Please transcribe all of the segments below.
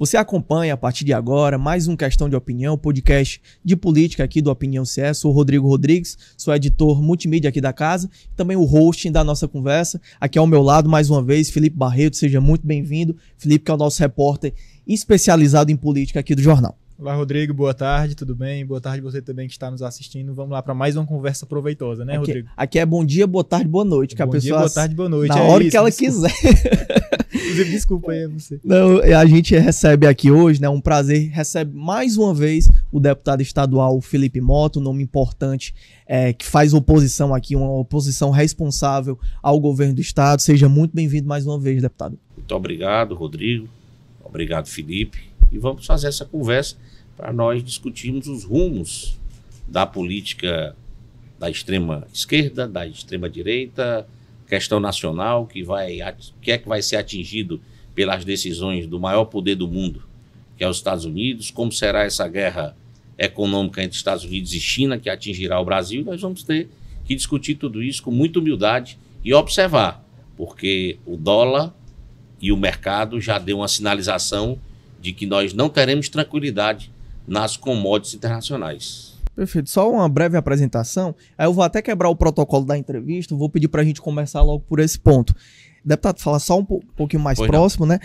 Você acompanha a partir de agora mais um Questão de Opinião, podcast de política aqui do Opinião CS. Sou o Rodrigo Rodrigues, sou editor multimídia aqui da casa, também o hosting da nossa conversa. Aqui ao meu lado, mais uma vez, Felipe Barreto, seja muito bem-vindo. Felipe, que é o nosso repórter especializado em política aqui do jornal. Olá, Rodrigo, boa tarde, tudo bem? Boa tarde você também que está nos assistindo. Vamos lá para mais uma conversa proveitosa, né, Rodrigo? Aqui é bom dia, boa tarde, boa noite. Que bom dia, boa tarde, boa noite. Na hora que ela quiser. Inclusive, desculpa aí você. Não, a gente recebe aqui hoje, né, um prazer, recebe mais uma vez o deputado estadual Felipe Mota, um nome importante que faz oposição aqui, uma oposição responsável ao governo do estado. Seja muito bem-vindo mais uma vez, deputado. Muito obrigado, Rodrigo. Obrigado, Felipe. E vamos fazer essa conversa para nós discutirmos os rumos da política da extrema esquerda, da extrema direita, questão nacional, que é que vai ser atingido pelas decisões do maior poder do mundo, que é os Estados Unidos, como será essa guerra econômica entre Estados Unidos e China, que atingirá o Brasil. Nós vamos ter que discutir tudo isso com muita humildade e observar, porque o dólar e o mercado já deu uma sinalização de que nós não teremos tranquilidade nas commodities internacionais. Perfeito. Só uma breve apresentação. Aí eu vou até quebrar o protocolo da entrevista, vou pedir para a gente começar logo por esse ponto. Deputado, falar só um pouquinho mais próximo, né?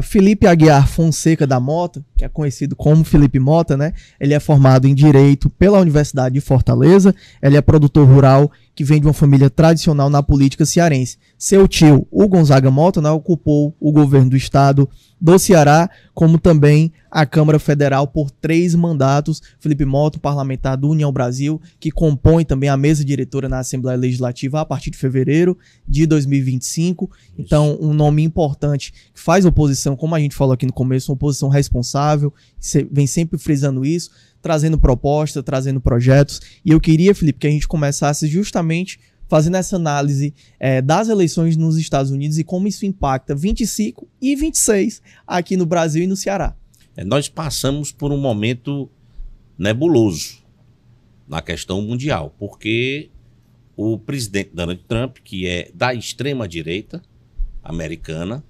Felipe Aguiar Fonseca da Mota, que é conhecido como Felipe Mota, né? Ele é formado em Direito pela Universidade de Fortaleza, ele é produtor rural que vem de uma família tradicional na política cearense. Seu tio, o Gonzaga Mota, né, ocupou o governo do estado do Ceará, como também a Câmara Federal por 3 mandatos. Felipe Mota, parlamentar do União Brasil, que compõe também a mesa diretora na Assembleia Legislativa a partir de fevereiro de 2025. Então, um nome importante que faz oposição, como a gente falou aqui no começo, uma oposição responsável, vem sempre frisando isso, trazendo propostas, trazendo projetos. E eu queria, Felipe, que a gente começasse justamente fazendo essa análise das eleições nos Estados Unidos e como isso impacta 25 e 26 aqui no Brasil e no Ceará. Nós passamos por um momento nebuloso na questão mundial, porque o presidente Donald Trump, que é da extrema-direita americana,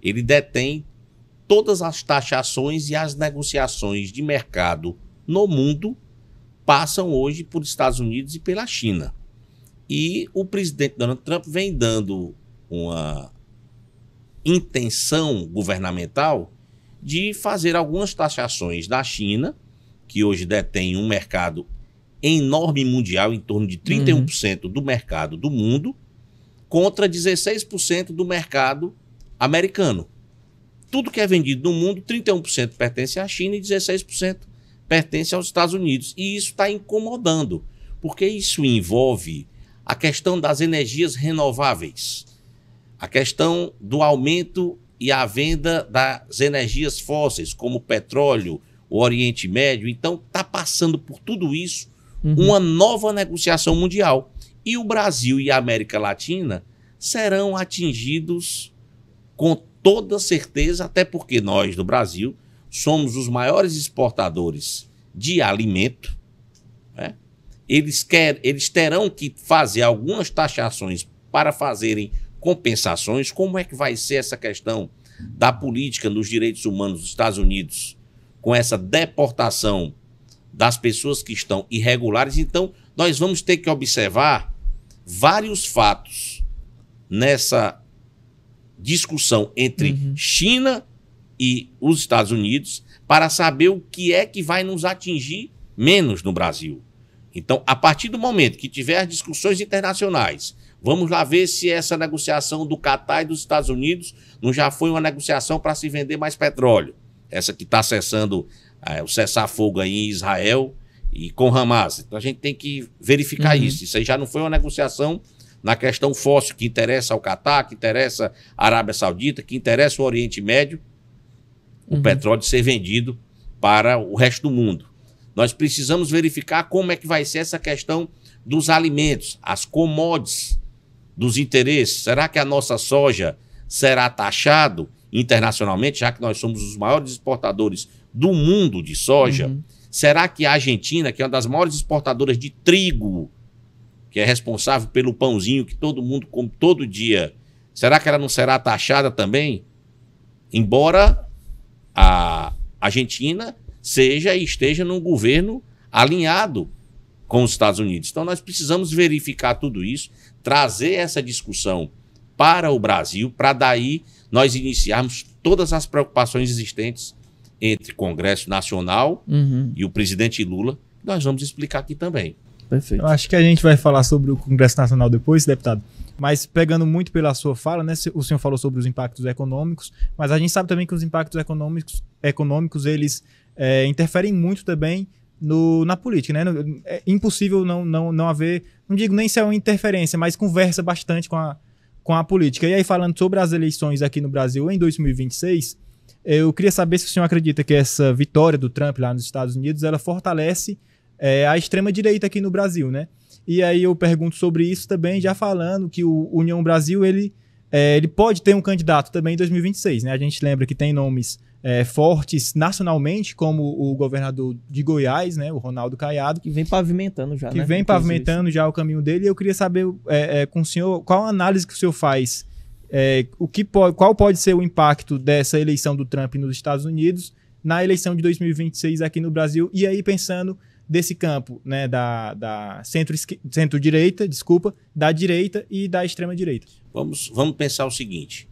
ele detém todas as taxações e as negociações de mercado no mundo passam hoje por Estados Unidos e pela China. E o presidente Donald Trump vem dando uma intenção governamental de fazer algumas taxações da China, que hoje detém um mercado enorme mundial, em torno de 31% do mercado do mundo, contra 16% do mercado americano. Tudo que é vendido no mundo, 31% pertence à China e 16% pertence aos Estados Unidos. E isso está incomodando, porque isso envolve a questão das energias renováveis, a questão do aumento e a venda das energias fósseis, como o petróleo, o Oriente Médio. Então, está passando por tudo isso uma nova negociação mundial. E o Brasil e a América Latina serão atingidos com toda certeza, até porque nós, do Brasil, somos os maiores exportadores de alimento, né? Eles terão que fazer algumas taxações para fazerem compensações. Como é que vai ser essa questão da política nos direitos humanos dos Estados Unidos com essa deportação das pessoas que estão irregulares? Então, nós vamos ter que observar vários fatos nessa discussão entre China e os Estados Unidos para saber o que é que vai nos atingir menos no Brasil. Então, a partir do momento que tiver as discussões internacionais, vamos lá ver se essa negociação do Catar e dos Estados Unidos não já foi uma negociação para se vender mais petróleo. Essa que está cessando o cessar-fogo aí em Israel e com Hamas. Então, a gente tem que verificar isso. Isso aí já não foi uma negociação na questão fóssil que interessa ao Catar, que interessa a Arábia Saudita, que interessa o Oriente Médio, o petróleo ser vendido para o resto do mundo. Nós precisamos verificar como é que vai ser essa questão dos alimentos, as commodities dos interesses. Será que a nossa soja será taxado internacionalmente, já que nós somos os maiores exportadores do mundo de soja? Será que a Argentina, que é uma das maiores exportadoras de trigo, que é responsável pelo pãozinho que todo mundo come todo dia, será que ela não será taxada também? Embora a Argentina seja e esteja num governo alinhado com os Estados Unidos. Então nós precisamos verificar tudo isso, trazer essa discussão para o Brasil, para daí nós iniciarmos todas as preocupações existentes entre o Congresso Nacional e o presidente Lula, que nós vamos explicar aqui também. Perfeito. Eu acho que a gente vai falar sobre o Congresso Nacional depois, deputado. Mas pegando muito pela sua fala, né, o senhor falou sobre os impactos econômicos, mas a gente sabe também que os impactos econômicos eles interferem muito também na política, né? É impossível não haver, não digo nem se é uma interferência, mas conversa bastante com a política. E aí, falando sobre as eleições aqui no Brasil em 2026, eu queria saber se o senhor acredita que essa vitória do Trump lá nos Estados Unidos, ela fortalece a extrema-direita aqui no Brasil, né? E aí eu pergunto sobre isso também, já falando que o União Brasil, ele pode ter um candidato também em 2026, né? A gente lembra que tem nomes fortes nacionalmente, como o governador de Goiás, né, o Ronaldo Caiado. Que vem pavimentando já, que vem pavimentando já o caminho dele. E eu queria saber com o senhor, qual a análise que o senhor faz, qual pode ser o impacto dessa eleição do Trump nos Estados Unidos na eleição de 2026 aqui no Brasil, e aí pensando desse campo, né, da centro-direita, da direita e da extrema-direita. Vamos pensar o seguinte.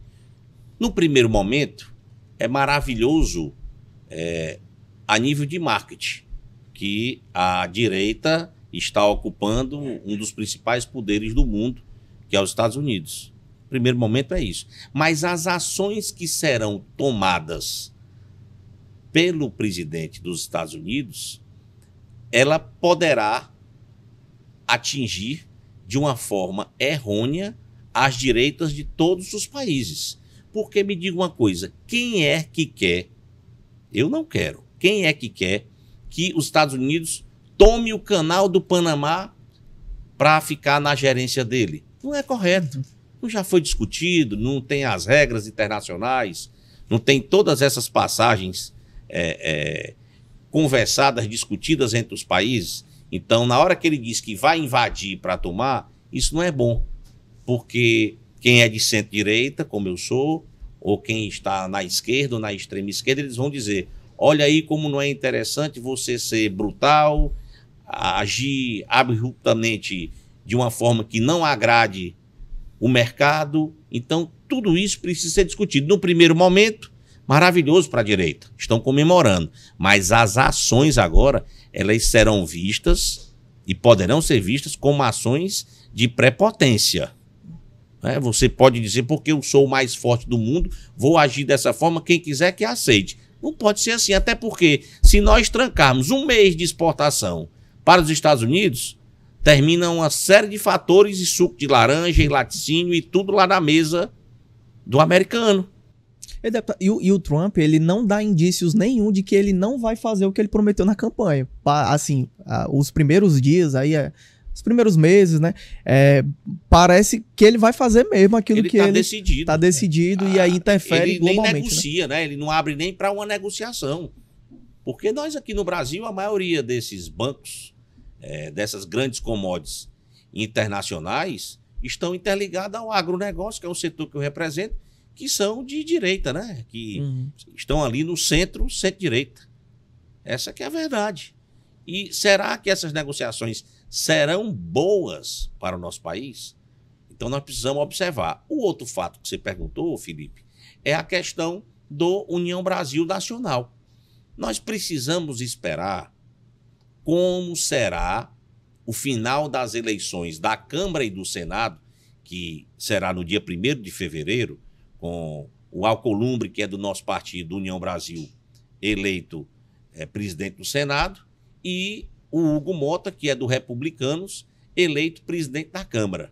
No primeiro momento, é maravilhoso a nível de marketing que a direita está ocupando um dos principais poderes do mundo, que é os Estados Unidos. No primeiro momento é isso. Mas as ações que serão tomadas pelo presidente dos Estados Unidos, ela poderá atingir de uma forma errônea as direitas de todos os países. Porque me diga uma coisa, quem é que quer, eu não quero, quem é que quer que os Estados Unidos tome o canal do Panamá para ficar na gerência dele? Não é correto, não já foi discutido, não tem as regras internacionais, não tem todas essas passagens conversadas, discutidas entre os países. Então, na hora que ele diz que vai invadir para tomar, isso não é bom, porque quem é de centro-direita, como eu sou, ou quem está na esquerda ou na extrema esquerda, eles vão dizer, olha aí como não é interessante você ser brutal, agir abruptamente de uma forma que não agrade o mercado. Então, tudo isso precisa ser discutido. No primeiro momento, maravilhoso para a direita, estão comemorando, mas as ações agora, elas serão vistas e poderão ser vistas como ações de prepotência. Você pode dizer, porque eu sou o mais forte do mundo, vou agir dessa forma, quem quiser que aceite. Não pode ser assim, até porque se nós trancarmos um mês de exportação para os Estados Unidos, termina uma série de fatores e suco de laranja e laticínio e tudo lá na mesa do americano. E o Trump, ele não dá indícios nenhum de que ele não vai fazer o que ele prometeu na campanha. Assim, os primeiros dias aí, os primeiros meses, né? Parece que ele vai fazer mesmo aquilo que ele está decidido e aí interfere globalmente. Ele nem negocia, né? Ele não abre nem para uma negociação. Porque nós aqui no Brasil, a maioria desses bancos, dessas grandes commodities internacionais, estão interligados ao agronegócio, que é o setor que eu represento, que são de direita, né? Que estão ali no centro-direita. Essa que é a verdade. E será que essas negociações serão boas para o nosso país? Então nós precisamos observar. O outro fato que você perguntou, Felipe, é a questão do União Brasil Nacional. Nós precisamos esperar como será o final das eleições da Câmara e do Senado, que será no dia 1º de fevereiro, com o Alcolumbre, que é do nosso partido, União Brasil, eleito presidente do Senado, e o Hugo Mota, que é do Republicanos, eleito presidente da Câmara.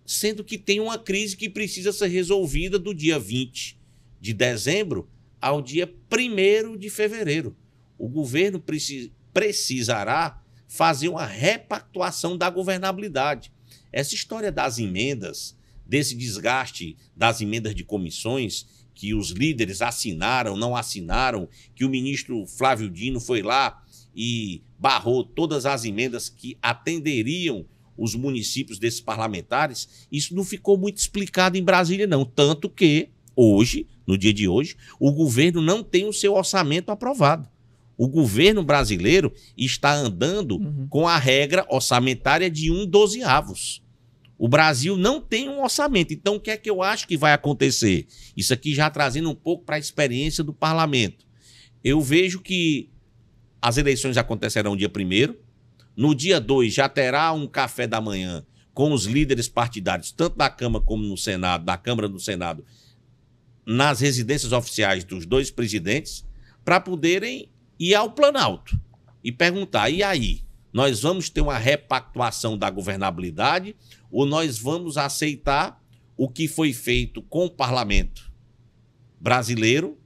Sendo que tem uma crise que precisa ser resolvida do dia 20 de dezembro ao dia 1º de fevereiro. O governo precisará fazer uma repactuação da governabilidade. Essa história das emendas, desse desgaste das emendas de comissões, que os líderes assinaram, não assinaram, que o ministro Flávio Dino foi lá e barrou todas as emendas que atenderiam os municípios desses parlamentares, isso não ficou muito explicado em Brasília, não. Tanto que hoje, no dia de hoje, o governo não tem o seu orçamento aprovado. O governo brasileiro está andando com a regra orçamentária de 1/12. O Brasil não tem um orçamento. Então, o que é que eu acho que vai acontecer? Isso aqui já trazendo um pouco para a experiência do parlamento. Eu vejo que as eleições acontecerão dia 1º. No dia 2 já terá um café da manhã com os líderes partidários, tanto da Câmara como no Senado, da Câmara e do Senado, nas residências oficiais dos dois presidentes, para poderem ir ao Planalto e perguntar, e aí, nós vamos ter uma repactuação da governabilidade ou nós vamos aceitar o que foi feito com o parlamento brasileiro,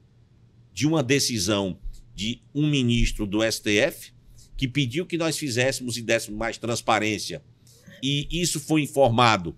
de uma decisão de um ministro do STF, que pediu que nós fizéssemos e dessemos mais transparência, e isso foi informado,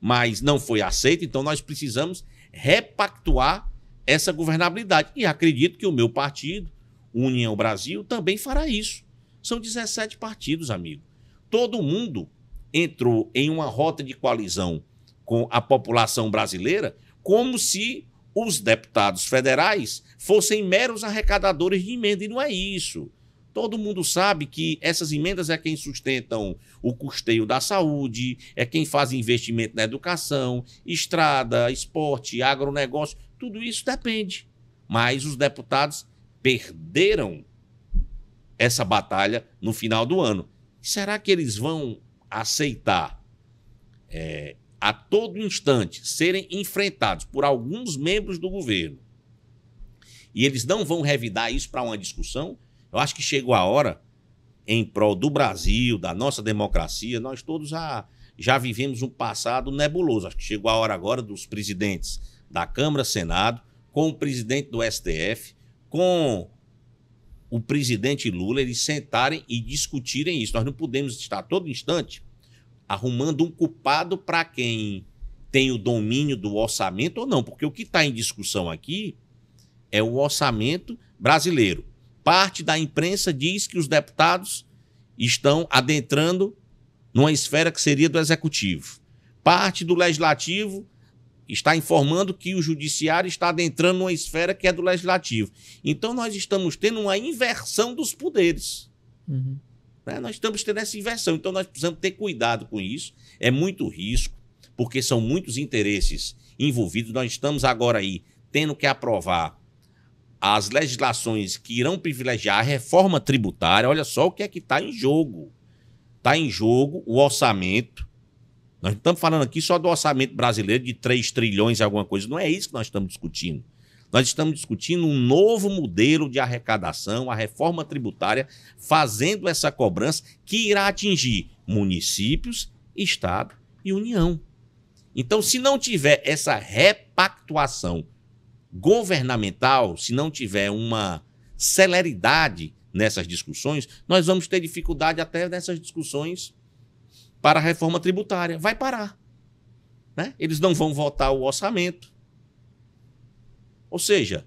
mas não foi aceito, então nós precisamos repactuar essa governabilidade. E acredito que o meu partido, União Brasil, também fará isso. São 17 partidos, amigo. Todo mundo entrou em uma rota de coalizão com a população brasileira como se os deputados federais fossem meros arrecadadores de emenda, e não é isso. Todo mundo sabe que essas emendas é quem sustentam o custeio da saúde, é quem faz investimento na educação, estrada, esporte, agronegócio, tudo isso depende. Mas os deputados perderam essa batalha no final do ano. Será que eles vão aceitar a todo instante serem enfrentados por alguns membros do governo e eles não vão revidar isso para uma discussão? Eu acho que chegou a hora, em prol do Brasil, da nossa democracia, nós todos já vivemos um passado nebuloso. Acho que chegou a hora agora dos presidentes da Câmara, Senado, com o presidente do STF, com o presidente Lula, eles sentarem e discutirem isso. Nós não podemos estar a todo instante arrumando um culpado para quem tem o domínio do orçamento ou não, porque o que está em discussão aqui é o orçamento brasileiro. Parte da imprensa diz que os deputados estão adentrando numa esfera que seria do executivo. Parte do legislativo está informando que o judiciário está adentrando numa esfera que é do legislativo. Então nós estamos tendo uma inversão dos poderes. Nós estamos tendo essa inversão. Então nós precisamos ter cuidado com isso. É muito risco, porque são muitos interesses envolvidos. Nós estamos agora aí tendo que aprovar as legislações que irão privilegiar a reforma tributária. Olha só o que é que está em jogo. Está em jogo o orçamento. Nós não estamos falando aqui só do orçamento brasileiro de 3 trilhões e alguma coisa. Não é isso que nós estamos discutindo. Nós estamos discutindo um novo modelo de arrecadação, a reforma tributária, fazendo essa cobrança que irá atingir municípios, Estado e União. Então, se não tiver essa repactuação governamental, se não tiver uma celeridade nessas discussões, nós vamos ter dificuldade até nessas discussões para a reforma tributária. Vai parar, né? Eles não vão votar o orçamento. Ou seja,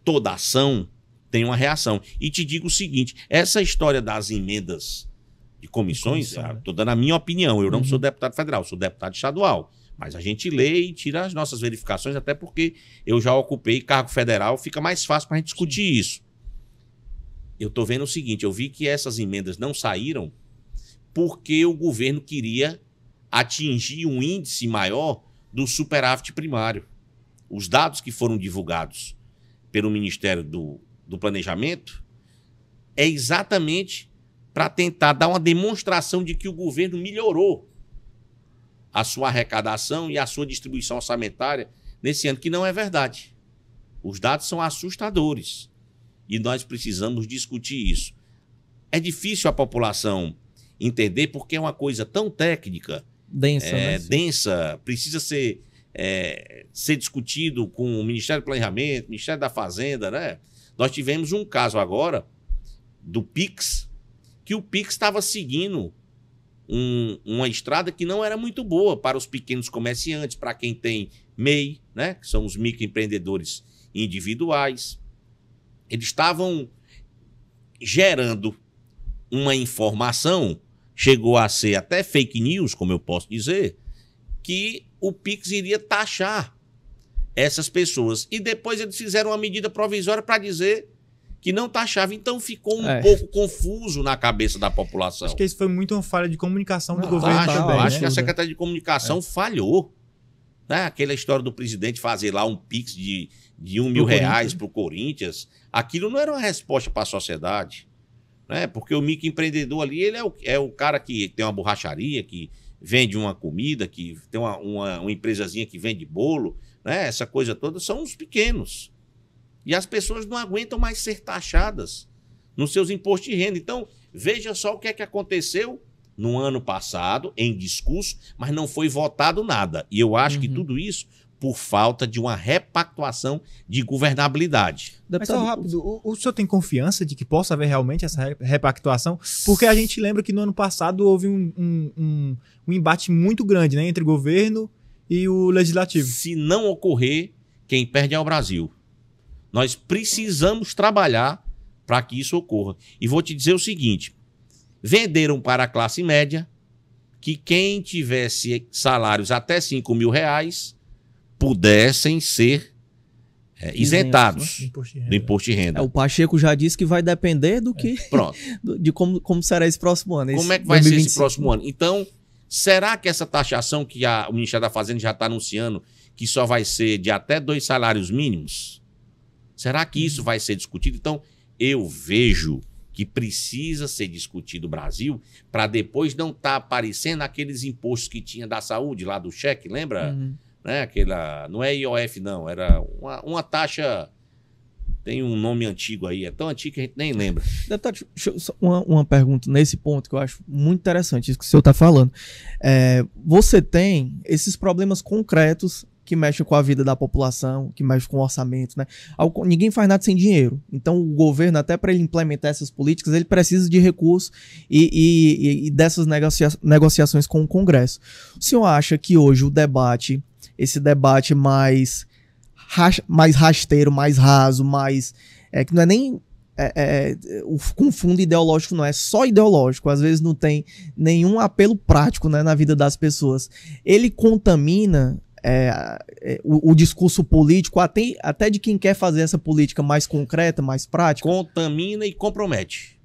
toda ação tem uma reação. E te digo o seguinte, essa história das emendas de comissões, estou dando a minha opinião, eu não sou deputado federal, sou deputado estadual. Mas a gente lê e tira as nossas verificações, até porque eu já ocupei cargo federal, fica mais fácil para a gente discutir isso. Eu estou vendo o seguinte, eu vi que essas emendas não saíram porque o governo queria atingir um índice maior do superávit primário. Os dados que foram divulgados pelo Ministério do Planejamento é exatamente para tentar dar uma demonstração de que o governo melhorou a sua arrecadação e a sua distribuição orçamentária nesse ano, que não é verdade. Os dados são assustadores e nós precisamos discutir isso. É difícil a população entender porque é uma coisa tão técnica, densa, precisa ser discutido com o Ministério do Planejamento, Ministério da Fazenda, né? Nós tivemos um caso agora do Pix, que o Pix estava seguindo uma estrada que não era muito boa para os pequenos comerciantes, para quem tem MEI, né? Que são os microempreendedores individuais. Eles estavam gerando uma informação, chegou a ser até fake news, como eu posso dizer, que o Pix iria taxar essas pessoas. E depois eles fizeram uma medida provisória para dizer que não taxava. Então ficou um pouco confuso na cabeça da população. Acho que isso foi muito uma falha de comunicação do governo também. Acho que a Secretaria de Comunicação falhou. Né? Aquela história do presidente fazer lá um pix de R$1.000 para o Corinthians. Aquilo não era uma resposta para a sociedade. Né? Porque o microempreendedor ali, ele é o cara que tem uma borracharia, que vende uma comida, que tem uma empresazinha que vende bolo, né? Essa coisa toda, são os pequenos. E as pessoas não aguentam mais ser taxadas nos seus impostos de renda. Então, veja só o que é que aconteceu no ano passado, em discurso, mas não foi votado nada. E eu acho que tudo isso por falta de uma repactuação de governabilidade. Mas só rápido, o senhor tem confiança de que possa haver realmente essa repactuação? Porque a gente lembra que no ano passado houve um embate muito grande, né, entre o governo e o legislativo. Se não ocorrer, quem perde é o Brasil. Nós precisamos trabalhar para que isso ocorra. E vou te dizer o seguinte, venderam para a classe média que quem tivesse salários até R$5.000 pudessem ser isentados do imposto de renda. O Pacheco já disse que vai depender do que de como será esse próximo ano. Como é que vai ser esse próximo ano? Então, será que essa taxação que o Ministério da Fazenda já está anunciando que só vai ser de até 2 salários mínimos? Será que isso vai ser discutido? Então, eu vejo que precisa ser discutido no Brasil para depois não estar aparecendo aqueles impostos que tinha da saúde, lá do cheque, lembra? Né? Aquela, não é IOF, não. Era uma taxa... Tem um nome antigo aí. É tão antigo que a gente nem lembra. Deputado, uma pergunta nesse ponto que eu acho muito interessante, isso que o senhor está falando. Você tem esses problemas concretos que mexem com a vida da população, que mexem com o orçamento, né? Ninguém faz nada sem dinheiro. Então, o governo, até para ele implementar essas políticas, ele precisa de recursos e dessas negociações com o Congresso. O senhor acha que hoje esse debate mais rasteiro, mais raso, que não é nem... com fundo ideológico, não é só ideológico, às vezes não tem nenhum apelo prático, né, na vida das pessoas. Ele contamina o discurso político até de quem quer fazer essa política mais concreta, mais prática. Contamina e compromete.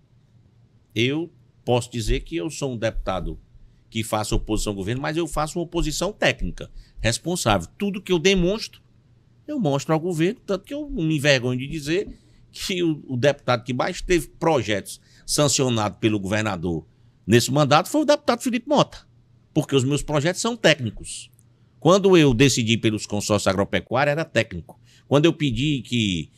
Eu posso dizer que eu sou um deputado que faço oposição ao governo, mas eu faço uma oposição técnica, responsável. Tudo que eu demonstro, eu mostro ao governo, tanto que eu não me envergonho de dizer que o deputado que mais teve projetos sancionados pelo governador nesse mandato foi o deputado Felipe Mota, porque os meus projetos são técnicos. Quando eu decidi pelos consórcios agropecuários, era técnico. Quando eu pedi que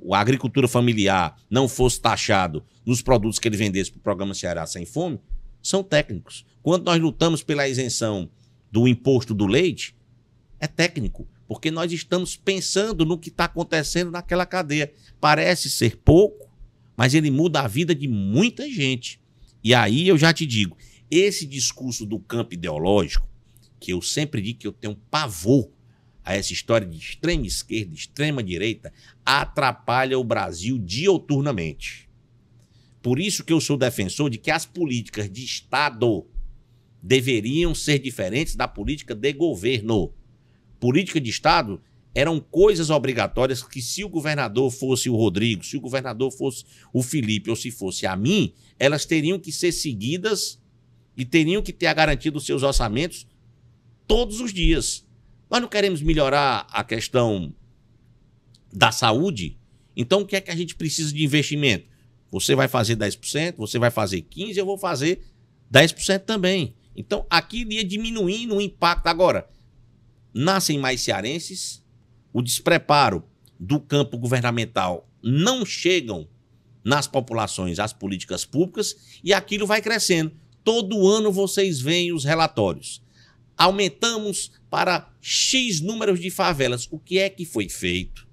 a agricultura familiar não fosse taxado nos produtos que ele vendesse para o programa Ceará Sem Fome, são técnicos. Quando nós lutamos pela isenção do imposto do leite, é técnico, porque nós estamos pensando no que está acontecendo naquela cadeia. Parece ser pouco, mas ele muda a vida de muita gente. E aí eu já te digo, esse discurso do campo ideológico, que eu sempre digo que eu tenho pavor a essa história de extrema esquerda, extrema direita, atrapalha o Brasil dioturnamente. Por isso que eu sou defensor de que as políticas de Estado deveriam ser diferentes da política de governo. Política de Estado eram coisas obrigatórias que, se o governador fosse o Rodrigo, se o governador fosse o Felipe ou se fosse a mim, elas teriam que ser seguidas e teriam que ter a garantia dos seus orçamentos todos os dias. Nós não queremos melhorar a questão da saúde, então o que é que a gente precisa de investimento? Você vai fazer 10%, você vai fazer 15%, eu vou fazer 10% também. Então aqui iria diminuindo o impacto. Agora, nascem mais cearenses, o despreparo do campo governamental não chegam nas populações as políticas públicas e aquilo vai crescendo. Todo ano vocês veem os relatórios. Aumentamos para X números de favelas. O que é que foi feito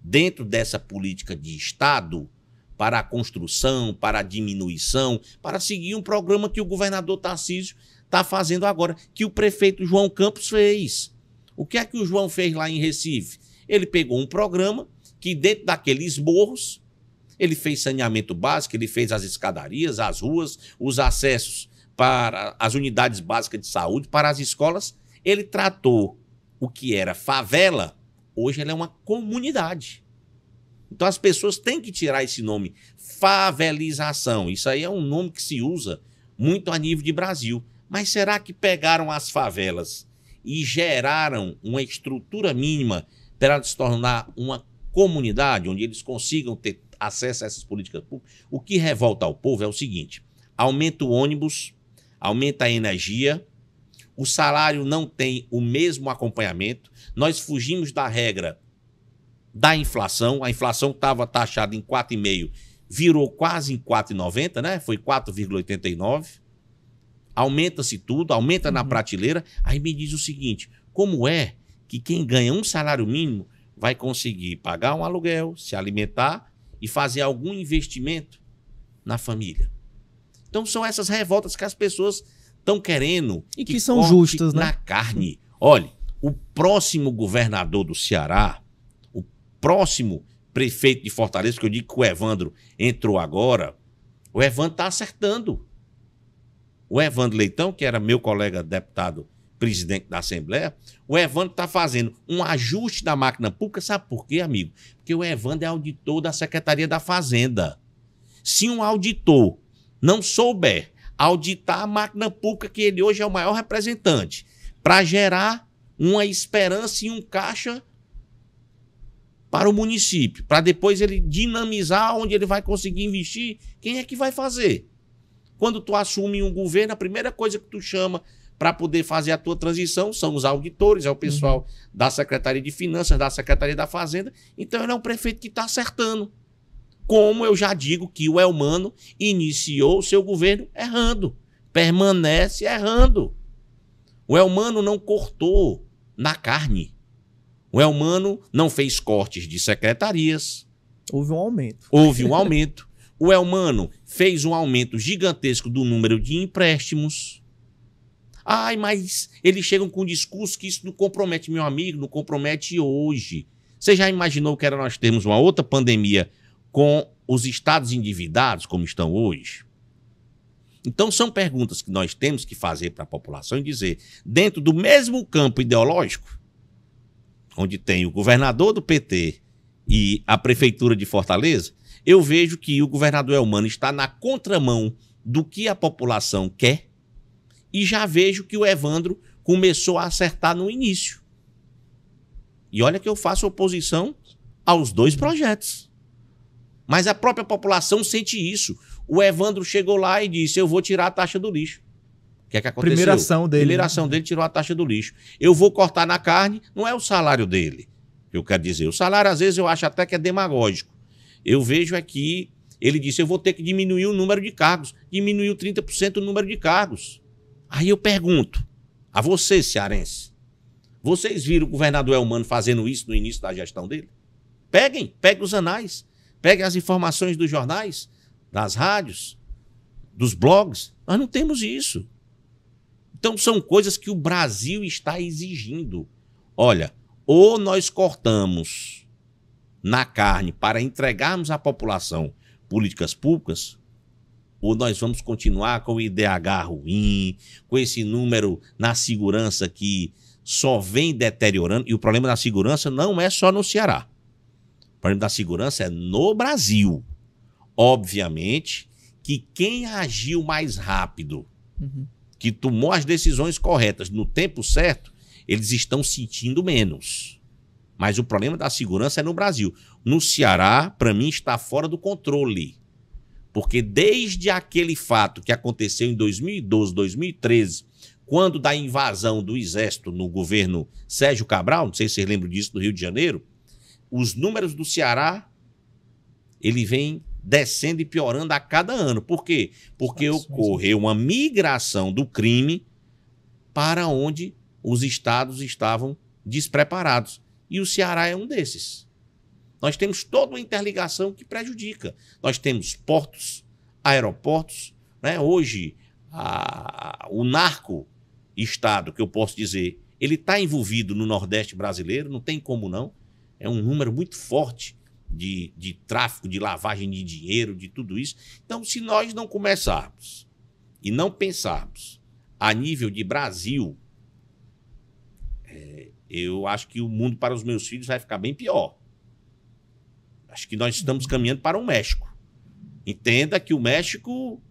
dentro dessa política de Estado para a construção, para a diminuição, para seguir um programa que o governador Tarcísio está fazendo agora, que o prefeito João Campos fez? O que é que o João fez lá em Recife? Ele pegou um programa que, dentro daqueles morros, ele fez saneamento básico, ele fez as escadarias, as ruas, os acessos para as unidades básicas de saúde, para as escolas. Ele tratou o que era favela Hoje ela é uma comunidade. Então as pessoas têm que tirar esse nome, favelização. Isso aí é um nome que se usa muito a nível de Brasil. Mas será que pegaram as favelas e geraram uma estrutura mínima para ela se tornar uma comunidade, onde eles consigam ter acesso a essas políticas públicas? O que revolta ao povo é o seguinte: aumenta o ônibus, aumenta a energia, o salário não tem o mesmo acompanhamento, nós fugimos da regra da inflação, a inflação estava taxada em 4,5%, virou quase em 4,90%, né? Foi 4,89%, aumenta-se tudo, aumenta na prateleira. Aí me diz o seguinte: como é que quem ganha um salário mínimo vai conseguir pagar um aluguel, se alimentar e fazer algum investimento na família? Então são essas revoltas que as pessoas estão querendo. E que são justas, né? Na carne. Olha, o próximo governador do Ceará, o próximo prefeito de Fortaleza, que eu digo que o Evandro entrou agora, o Evandro está acertando. O Evandro Leitão, que era meu colega deputado presidente da Assembleia, o Evandro está fazendo um ajuste da máquina pública. Sabe por quê, amigo? Porque o Evandro é auditor da Secretaria da Fazenda. Se um auditor não souber auditar a máquina pública, que ele hoje é o maior representante, para gerar uma esperança e um caixa para o município, para depois ele dinamizar onde ele vai conseguir investir, quem é que vai fazer? Quando tu assume um governo, a primeira coisa que tu chama para poder fazer a tua transição são os auditores, é o pessoal da Secretaria de Finanças, da Secretaria da Fazenda. Então ele é um prefeito que está acertando. Como eu já digo que o Elmano iniciou o seu governo errando, permanece errando. O Elmano não cortou na carne. O Elmano não fez cortes de secretarias. Houve um aumento. Houve um aumento. O Elmano fez um aumento gigantesco do número de empréstimos. Ai, mas eles chegam com um discurso que isso não compromete, meu amigo, não compromete hoje. Você já imaginou que era nós termos uma outra pandemia com os estados endividados como estão hoje? Então são perguntas que nós temos que fazer para a população e dizer, dentro do mesmo campo ideológico, onde tem o governador do PT e a prefeitura de Fortaleza, eu vejo que o governador Elmano está na contramão do que a população quer e já vejo que o Evandro começou a acertar no início. E olha que eu faço oposição aos dois projetos. Mas a própria população sente isso. O Evandro chegou lá e disse, eu vou tirar a taxa do lixo. O que é que aconteceu? Primeira ação dele. Primeira ação dele, tirou a taxa do lixo. Eu vou cortar na carne, não é o salário dele. Eu quero dizer, o salário às vezes eu acho até que é demagógico. Eu vejo aqui, ele disse, eu vou ter que diminuir o número de cargos. Diminuiu 30% o número de cargos. Aí eu pergunto a vocês, cearenses, vocês viram o governador Elmano fazendo isso no início da gestão dele? Peguem os anais, peguem as informações dos jornais, das rádios, dos blogs. Nós não temos isso. Então são coisas que o Brasil está exigindo. Olha, ou nós cortamos na carne para entregarmos à população políticas públicas, ou nós vamos continuar com o IDH ruim, com esse número na segurança que só vem deteriorando. E o problema da segurança não é só no Ceará. O problema da segurança é no Brasil. Obviamente que quem agiu mais rápido, que tomou as decisões corretas no tempo certo, eles estão sentindo menos. Mas o problema da segurança é no Brasil. No Ceará, para mim, está fora do controle. Porque desde aquele fato que aconteceu em 2012, 2013, quando da invasão do Exército no governo Sérgio Cabral, não sei se vocês lembram disso, do Rio de Janeiro, os números do Ceará, ele vem descendo e piorando a cada ano. Por quê? Porque ocorreu uma migração do crime para onde os estados estavam despreparados. E o Ceará é um desses. Nós temos toda uma interligação que prejudica. Nós temos portos, aeroportos, né? Hoje, o narco-estado, que eu posso dizer, ele está envolvido no Nordeste brasileiro, não tem como não. É um número muito forte de tráfico, de lavagem de dinheiro, de tudo isso. Então, se nós não começarmos e não pensarmos a nível de Brasil, eu acho que o mundo para os meus filhos vai ficar bem pior. Acho que nós estamos caminhando para o México. Entenda que o México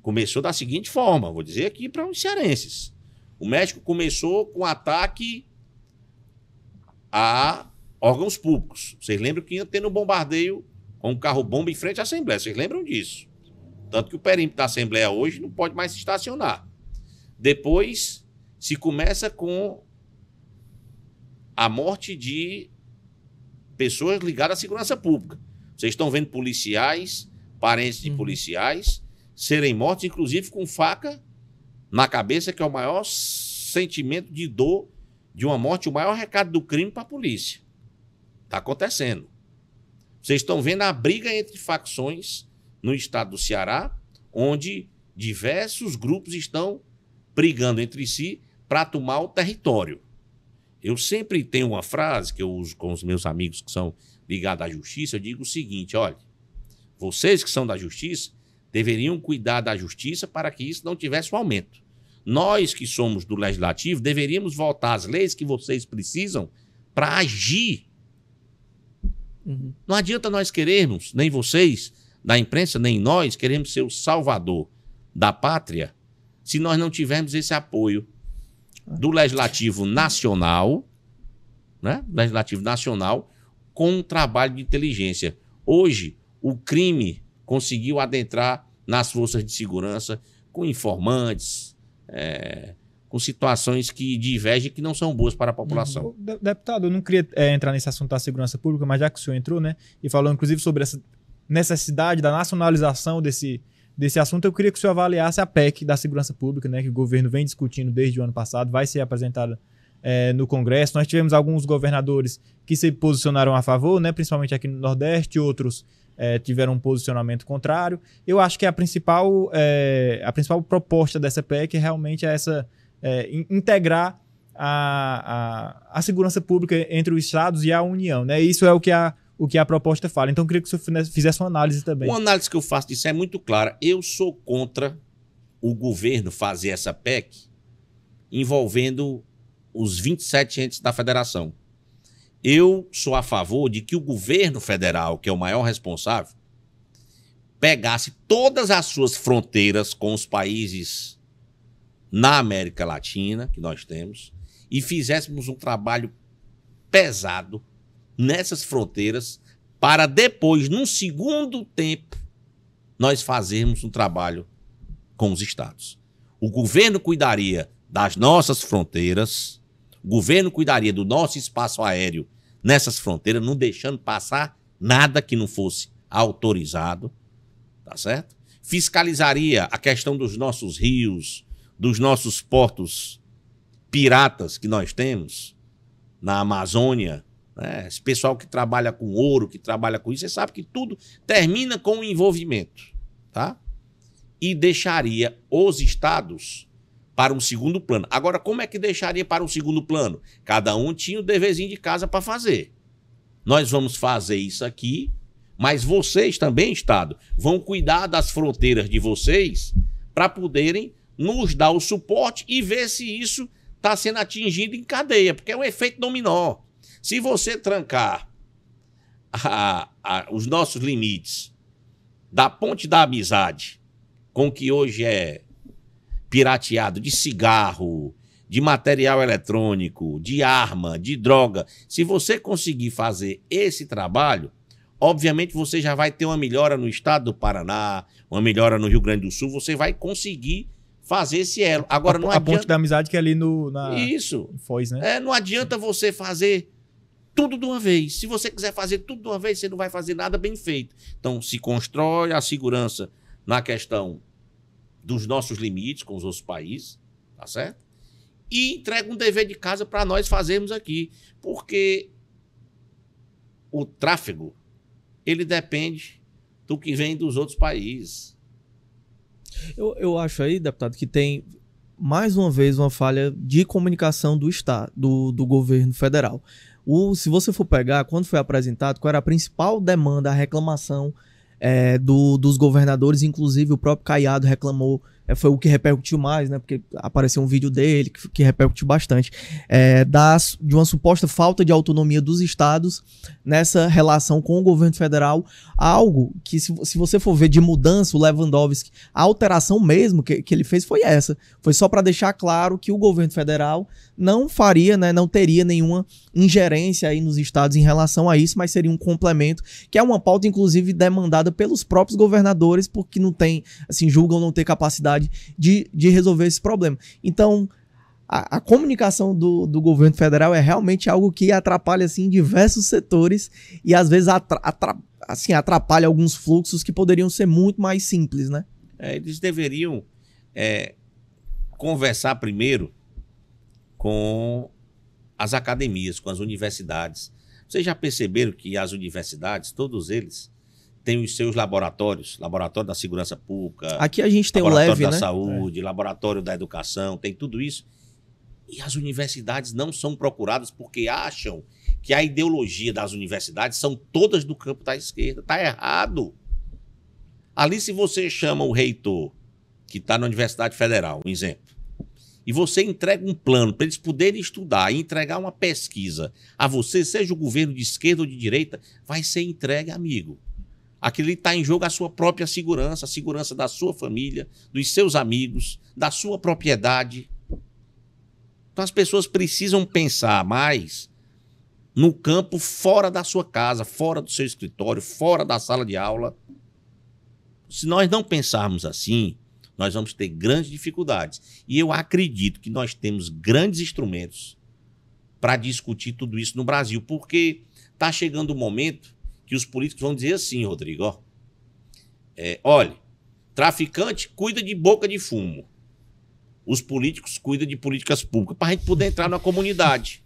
começou da seguinte forma, vou dizer aqui para os cearenses. O México começou com ataque a órgãos públicos. Vocês lembram que ia tendo um bombardeio com um carro-bomba em frente à Assembleia. Vocês lembram disso? Tanto que o perímetro da Assembleia hoje não pode mais se estacionar. Depois se começa com a morte de pessoas ligadas à segurança pública. Vocês estão vendo policiais, parentes de policiais, serem mortos, inclusive com faca na cabeça, que é o maior sentimento de dor de uma morte, o maior recado do crime para a polícia. Está acontecendo. Vocês estão vendo a briga entre facções no estado do Ceará, onde diversos grupos estão brigando entre si para tomar o território. Eu sempre tenho uma frase que eu uso com os meus amigos que são ligados à justiça, eu digo o seguinte, olha, vocês que são da justiça deveriam cuidar da justiça para que isso não tivesse um aumento. Nós que somos do legislativo deveríamos votar as leis que vocês precisam para agir. Não adianta nós querermos, nem vocês da imprensa, nem nós, queremos ser o salvador da pátria se nós não tivermos esse apoio do Legislativo Nacional, né? Legislativo Nacional, com um trabalho de inteligência. Hoje, o crime conseguiu adentrar nas forças de segurança com informantes, com situações que divergem, que não são boas para a população. Deputado, eu não queria entrar nesse assunto da segurança pública, mas já que o senhor entrou, né, e falou inclusive sobre essa necessidade da nacionalização desse assunto, eu queria que o senhor avaliasse a PEC da segurança pública, né, que o governo vem discutindo desde o ano passado, vai ser apresentada no Congresso. Nós tivemos alguns governadores que se posicionaram a favor, né, principalmente aqui no Nordeste, outros tiveram um posicionamento contrário. Eu acho que a principal proposta dessa PEC realmente é essa, integrar a segurança pública entre os estados e a União, né? Isso é o que a proposta fala. Então, eu queria que o senhor fizesse uma análise também. Uma análise que eu faço disso é muito clara. Eu sou contra o governo fazer essa PEC envolvendo os 27 entes da federação. Eu sou a favor de que o governo federal, que é o maior responsável, pegasse todas as suas fronteiras com os países na América Latina, que nós temos, e fizéssemos um trabalho pesado nessas fronteiras para depois, num segundo tempo, nós fazermos um trabalho com os estados. O governo cuidaria das nossas fronteiras, o governo cuidaria do nosso espaço aéreo nessas fronteiras, não deixando passar nada que não fosse autorizado, tá certo? Fiscalizaria a questão dos nossos rios, dos nossos portos piratas que nós temos na Amazônia, né? Esse pessoal que trabalha com ouro, que trabalha com isso, você sabe que tudo termina com o envolvimento, tá? E deixaria os estados para um segundo plano. Agora, como é que deixaria para um segundo plano? Cada um tinha o deverzinho de casa para fazer. Nós vamos fazer isso aqui, mas vocês também, Estado, vão cuidar das fronteiras de vocês para poderem nos dar o suporte e ver se isso está sendo atingido em cadeia, porque é um efeito dominó. Se você trancar os nossos limites da Ponte da Amizade, com o que hoje é pirateado de cigarro, de material eletrônico, de arma, de droga, se você conseguir fazer esse trabalho, obviamente você já vai ter uma melhora no estado do Paraná, uma melhora no Rio Grande do Sul, você vai conseguir fazer esse elo. Agora, não adianta... A Ponte da Amizade que é ali Isso. Em Foz, né? Não adianta você fazer tudo de uma vez. Se você quiser fazer tudo de uma vez, você não vai fazer nada bem feito. Então, se constrói a segurança na questão dos nossos limites com os outros países, tá certo? E entrega um dever de casa para nós fazermos aqui. Porque o tráfego, ele depende do que vem dos outros países. Eu acho aí, deputado, que tem mais uma vez uma falha de comunicação do Estado, do governo federal. Se você for pegar, quando foi apresentado, qual era a principal demanda, a reclamação dos governadores, inclusive o próprio Caiado reclamou foi o que repercutiu mais, né? Porque apareceu um vídeo dele que repercutiu bastante, de uma suposta falta de autonomia dos estados nessa relação com o governo federal, algo que, se você for ver de mudança, o Lewandowski, a alteração mesmo que ele fez foi essa. Foi só para deixar claro que o governo federal não faria, né, não teria nenhuma ingerência aí nos estados em relação a isso, mas seria um complemento, que é uma pauta, inclusive, demandada pelos próprios governadores, porque não tem, assim, julgam não ter capacidade de resolver esse problema. Então, a comunicação do governo federal é realmente algo que atrapalha, assim, diversos setores e, às vezes, atrapalha alguns fluxos que poderiam ser muito mais simples, né? Eles deveriam conversar primeiro com as academias, com as universidades. Vocês já perceberam que as universidades, todos eles, têm os seus laboratórios, laboratório da segurança pública, aqui a gente tem o laboratório LEVE, da né? saúde, laboratório da educação, tem tudo isso. E as universidades não são procuradas porque acham que a ideologia das universidades são todas do campo da esquerda. Está errado. Ali, se você chama o reitor, que está na Universidade Federal, um exemplo, e você entrega um plano para eles poderem estudar e entregar uma pesquisa a você, seja o governo de esquerda ou de direita, vai ser entregue, amigo. Aquilo está em jogo a sua própria segurança, a segurança da sua família, dos seus amigos, da sua propriedade. Então as pessoas precisam pensar mais no campo fora da sua casa, fora do seu escritório, fora da sala de aula. Se nós não pensarmos assim, nós vamos ter grandes dificuldades. E eu acredito que nós temos grandes instrumentos para discutir tudo isso no Brasil, porque está chegando o momento que os políticos vão dizer assim, Rodrigo, ó, olha, traficante cuida de boca de fumo, os políticos cuidam de políticas públicas, para a gente poder entrar na comunidade.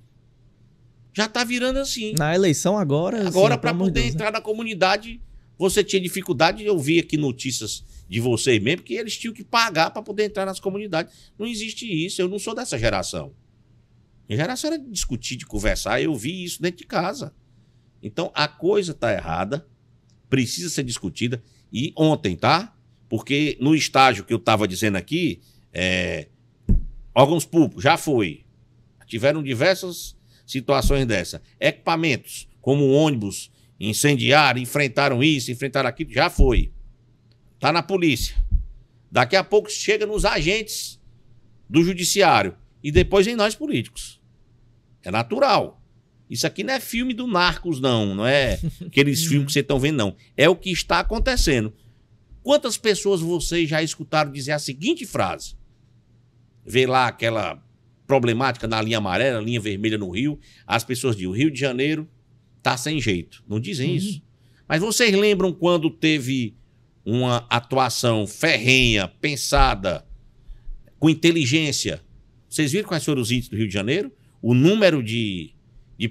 Já está virando assim. Na eleição agora... Agora, para poder entrar na comunidade, você tinha dificuldade, eu vi aqui notícias de vocês mesmo, que eles tinham que pagar para poder entrar nas comunidades. Não existe isso, eu não sou dessa geração. Minha geração era de discutir, de conversar, eu vi isso dentro de casa. Então, a coisa está errada, precisa ser discutida. E ontem, tá? Porque no estágio que eu estava dizendo aqui, órgãos públicos, já foi. Tiveram diversas situações dessa. Equipamentos, como ônibus incendiário, enfrentaram isso, enfrentaram aquilo, já foi. Está na polícia. Daqui a pouco chega nos agentes do judiciário e depois em nós políticos. É natural. Isso aqui não é filme do Narcos, não é aqueles filmes que vocês estão vendo, não. É o que está acontecendo. Quantas pessoas vocês já escutaram dizer a seguinte frase? Vê lá aquela problemática na linha amarela, linha vermelha no Rio, as pessoas dizem, o Rio de Janeiro está sem jeito. Não dizem isso. Mas vocês lembram quando teve uma atuação ferrenha, pensada, com inteligência? Vocês viram quais foram os índices do Rio de Janeiro? O número de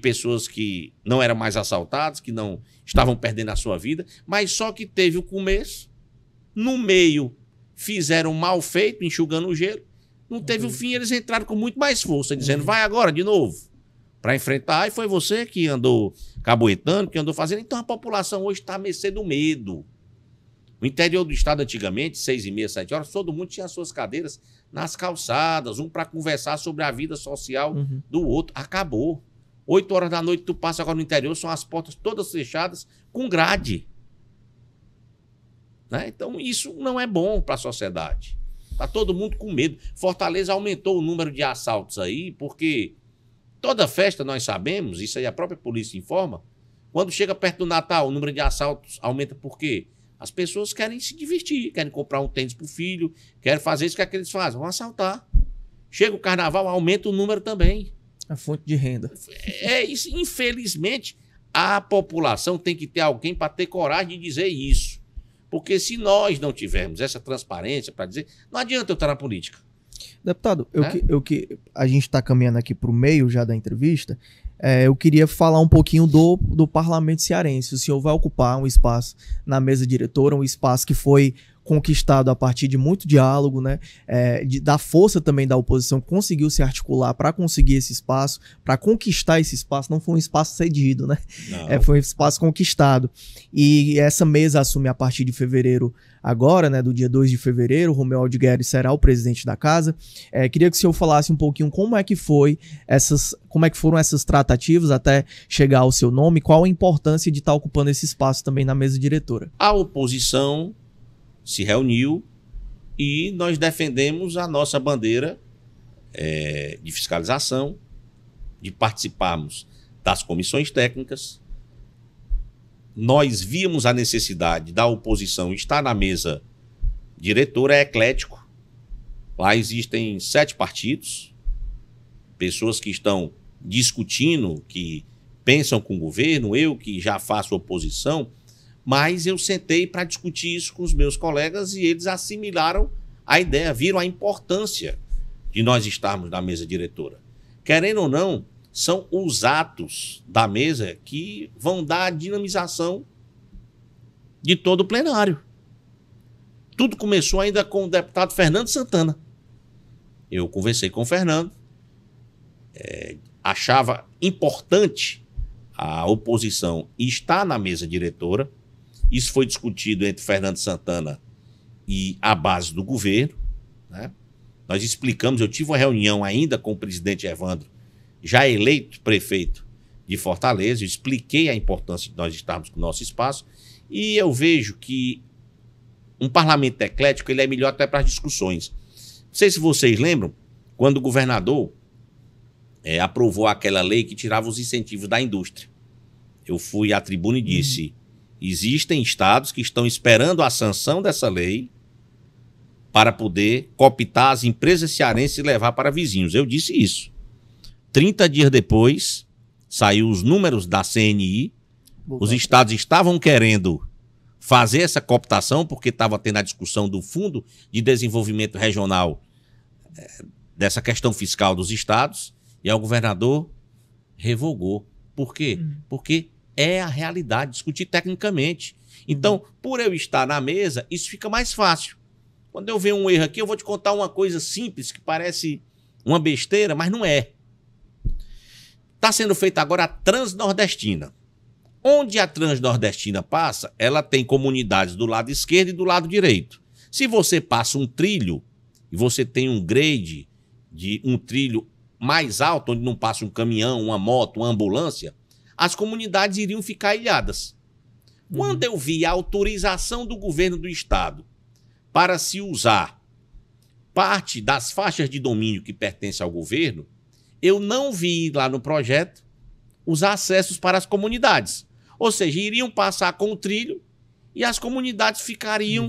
pessoas que não eram mais assaltadas, que não estavam perdendo a sua vida, mas só que teve o começo, no meio fizeram mal feito, enxugando o gelo, não teve o fim, eles entraram com muito mais força, dizendo, vai agora de novo, para enfrentar, e foi você que andou caboetando, que andou fazendo. Então a população hoje está à mercê do medo. No interior do estado, antigamente, 6h30, 7 horas, todo mundo tinha suas cadeiras nas calçadas, um para conversar sobre a vida social do outro. Acabou. 8 horas da noite, tu passa agora no interior, são as portas todas fechadas com grade. Né? Então, isso não é bom para a sociedade. Está todo mundo com medo. Fortaleza aumentou o número de assaltos aí, porque toda festa, nós sabemos, isso aí a própria polícia informa, quando chega perto do Natal, o número de assaltos aumenta por quê? As pessoas querem se divertir, querem comprar um tênis para o filho, querem fazer isso, o que é que eles fazem? Vão assaltar. Chega o carnaval, aumenta o número também. A fonte de renda. É isso. Infelizmente, a população tem que ter alguém para ter coragem de dizer isso. Porque se nós não tivermos essa transparência para dizer, não adianta eu estar na política. Deputado, a gente está caminhando aqui para o meio já da entrevista, eu queria falar um pouquinho do parlamento cearense. O senhor vai ocupar um espaço na mesa diretora, um espaço que foi conquistado a partir de muito diálogo, né? Da força também da oposição, conseguiu se articular para conseguir esse espaço, para conquistar esse espaço. Não foi um espaço cedido, né? Foi um espaço conquistado. E essa mesa assume a partir de fevereiro agora, né? Do dia 2 de fevereiro, Romeu Aldigueri será o presidente da casa. Queria que o senhor falasse um pouquinho como é que foram essas tratativas até chegar ao seu nome, qual a importância de estar ocupando esse espaço também na mesa diretora. A oposição se reuniu e nós defendemos a nossa bandeira de fiscalização, de participarmos das comissões técnicas. Nós víamos a necessidade da oposição estar na mesa diretora, eclético. Lá existem 7 partidos, pessoas que estão discutindo, que pensam com o governo, eu que já faço oposição, mas eu sentei para discutir isso com os meus colegas e eles assimilaram a ideia, viram a importância de nós estarmos na mesa diretora. Querendo ou não, são os atos da mesa que vão dar a dinamização de todo o plenário. Tudo começou ainda com o deputado Fernando Santana. Eu conversei com o Fernando, achava importante a oposição estar na mesa diretora. Isso foi discutido entre Fernando Santana e a base do governo, né? Nós explicamos, eu tive uma reunião ainda com o presidente Evandro, já eleito prefeito de Fortaleza, eu expliquei a importância de nós estarmos com o nosso espaço e eu vejo que um parlamento eclético ele é melhor até para as discussões. Não sei se vocês lembram, quando o governador aprovou aquela lei que tirava os incentivos da indústria. Eu fui à tribuna e disse, existem estados que estão esperando a sanção dessa lei para poder cooptar as empresas cearenses e levar para vizinhos. Eu disse isso. 30 dias depois, saiu os números da CNI, os estados estavam querendo fazer essa cooptação porque estava tendo a discussão do Fundo de Desenvolvimento Regional dessa questão fiscal dos estados e aí o governador revogou. Por quê? Porque é a realidade, discutir tecnicamente. Então, por eu estar na mesa, isso fica mais fácil. Quando eu ver um erro aqui, eu vou te contar uma coisa simples que parece uma besteira, mas não é. Está sendo feita agora a Transnordestina. Onde a Transnordestina passa, ela tem comunidades do lado esquerdo e do lado direito. Se você passa um trilho e você tem um grade de um trilho mais alto, onde não passa um caminhão, uma moto, uma ambulância, as comunidades iriam ficar ilhadas. Quando eu vi a autorização do governo do estado para se usar parte das faixas de domínio que pertencem ao governo, eu não vi lá no projeto os acessos para as comunidades. Ou seja, iriam passar com o trilho e as comunidades ficariam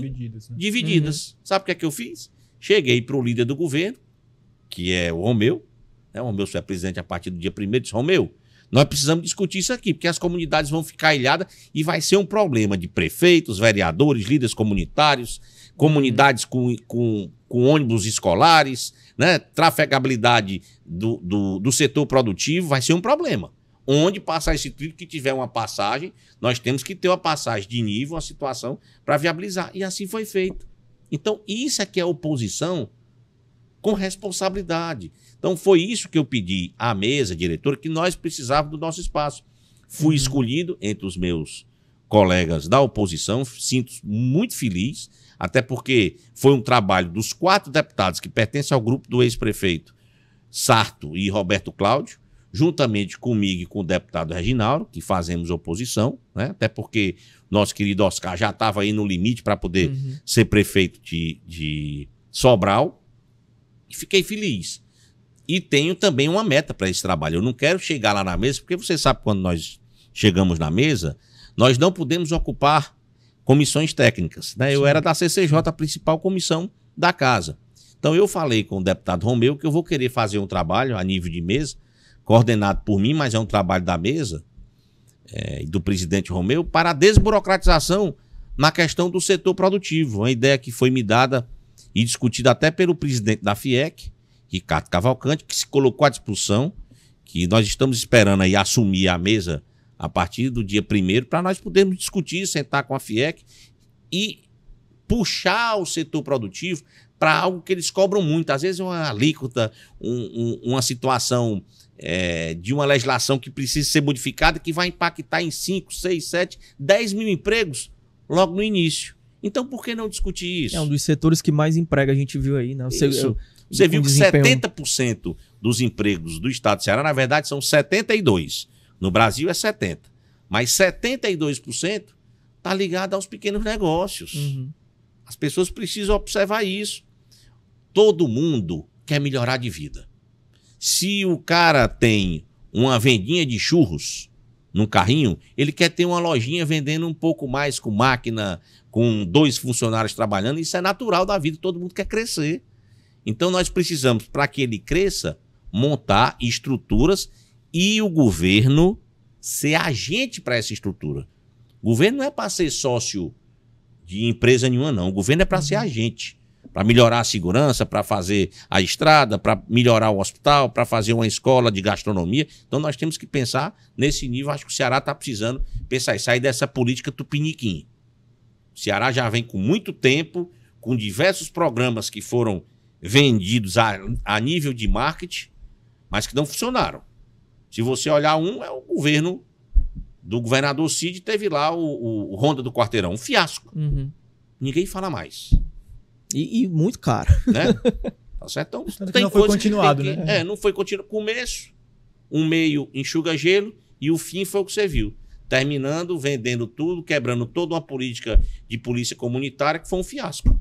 divididas. Sabe o que é que eu fiz? Cheguei para o líder do governo, que é o Romeu, né? O Romeu é presidente a partir do dia 1º, disse, Romeu, nós precisamos discutir isso aqui, porque as comunidades vão ficar ilhadas e vai ser um problema de prefeitos, vereadores, líderes comunitários, comunidades com ônibus escolares, né? Trafegabilidade do setor produtivo, vai ser um problema. Onde passar esse trilho que tiver uma passagem, nós temos que ter uma passagem de nível, uma situação para viabilizar. E assim foi feito. Então, isso é que é oposição com responsabilidade. Então, foi isso que eu pedi à mesa diretora, que nós precisávamos do nosso espaço. Fui escolhido entre os meus colegas da oposição, sinto muito feliz, até porque foi um trabalho dos 4 deputados que pertencem ao grupo do ex-prefeito Sarto e Roberto Cláudio, juntamente comigo e com o deputado Reginaldo, que fazemos oposição, né? Até porque nosso querido Oscar já estava aí no limite para poder ser prefeito de Sobral, e fiquei feliz. E tenho também uma meta para esse trabalho. Eu não quero chegar lá na mesa, porque você sabe quando nós chegamos na mesa, nós não podemos ocupar comissões técnicas, né? Eu era da CCJ, a principal comissão da casa. Então eu falei com o deputado Romeu que eu vou querer fazer um trabalho a nível de mesa, coordenado por mim, mas é um trabalho da mesa e do presidente Romeu, para a desburocratização na questão do setor produtivo. Uma ideia que foi me dada e discutida até pelo presidente da FIEC, Ricardo Cavalcante, que se colocou à disposição, que nós estamos esperando aí assumir a mesa a partir do dia 1º, para nós podermos discutir, sentar com a FIEC e puxar o setor produtivo para algo que eles cobram muito. Às vezes uma alíquota, uma situação de uma legislação que precisa ser modificada, que vai impactar em 5, 6, 7, 10 mil empregos logo no início. Então, por que não discutir isso? É um dos setores que mais emprega, a gente viu aí, né? Você viu que 70% dos empregos do estado de Ceará, na verdade, são 72%. No Brasil é 70%. Mas 72% está ligado aos pequenos negócios. Uhum. As pessoas precisam observar isso. Todo mundo quer melhorar de vida. Se o cara tem uma vendinha de churros num carrinho, ele quer ter uma lojinha vendendo um pouco mais, com máquina, com 2 funcionários trabalhando. Isso é natural da vida, todo mundo quer crescer. Então nós precisamos, para que ele cresça, montar estruturas e o governo ser agente para essa estrutura. O governo não é para ser sócio de empresa nenhuma, não. O governo é para ser agente, para melhorar a segurança, para fazer a estrada, para melhorar o hospital, para fazer uma escola de gastronomia. Então nós temos que pensar nesse nível. Acho que o Ceará está precisando pensar e sair dessa política tupiniquim. O Ceará já vem com muito tempo, com diversos programas que foram vendidos a nível de marketing, mas que não funcionaram. Se você olhar é o governo do governador Cid, teve lá o Ronda do Quarteirão, um fiasco. Uhum. Ninguém fala mais. E muito caro. Né? Tá certo? Então, tem não foi continuado, né? Não foi continuado. Começo, um meio enxuga gelo e o fim foi o que você viu. Terminando, vendendo tudo, quebrando toda uma política de polícia comunitária que foi um fiasco.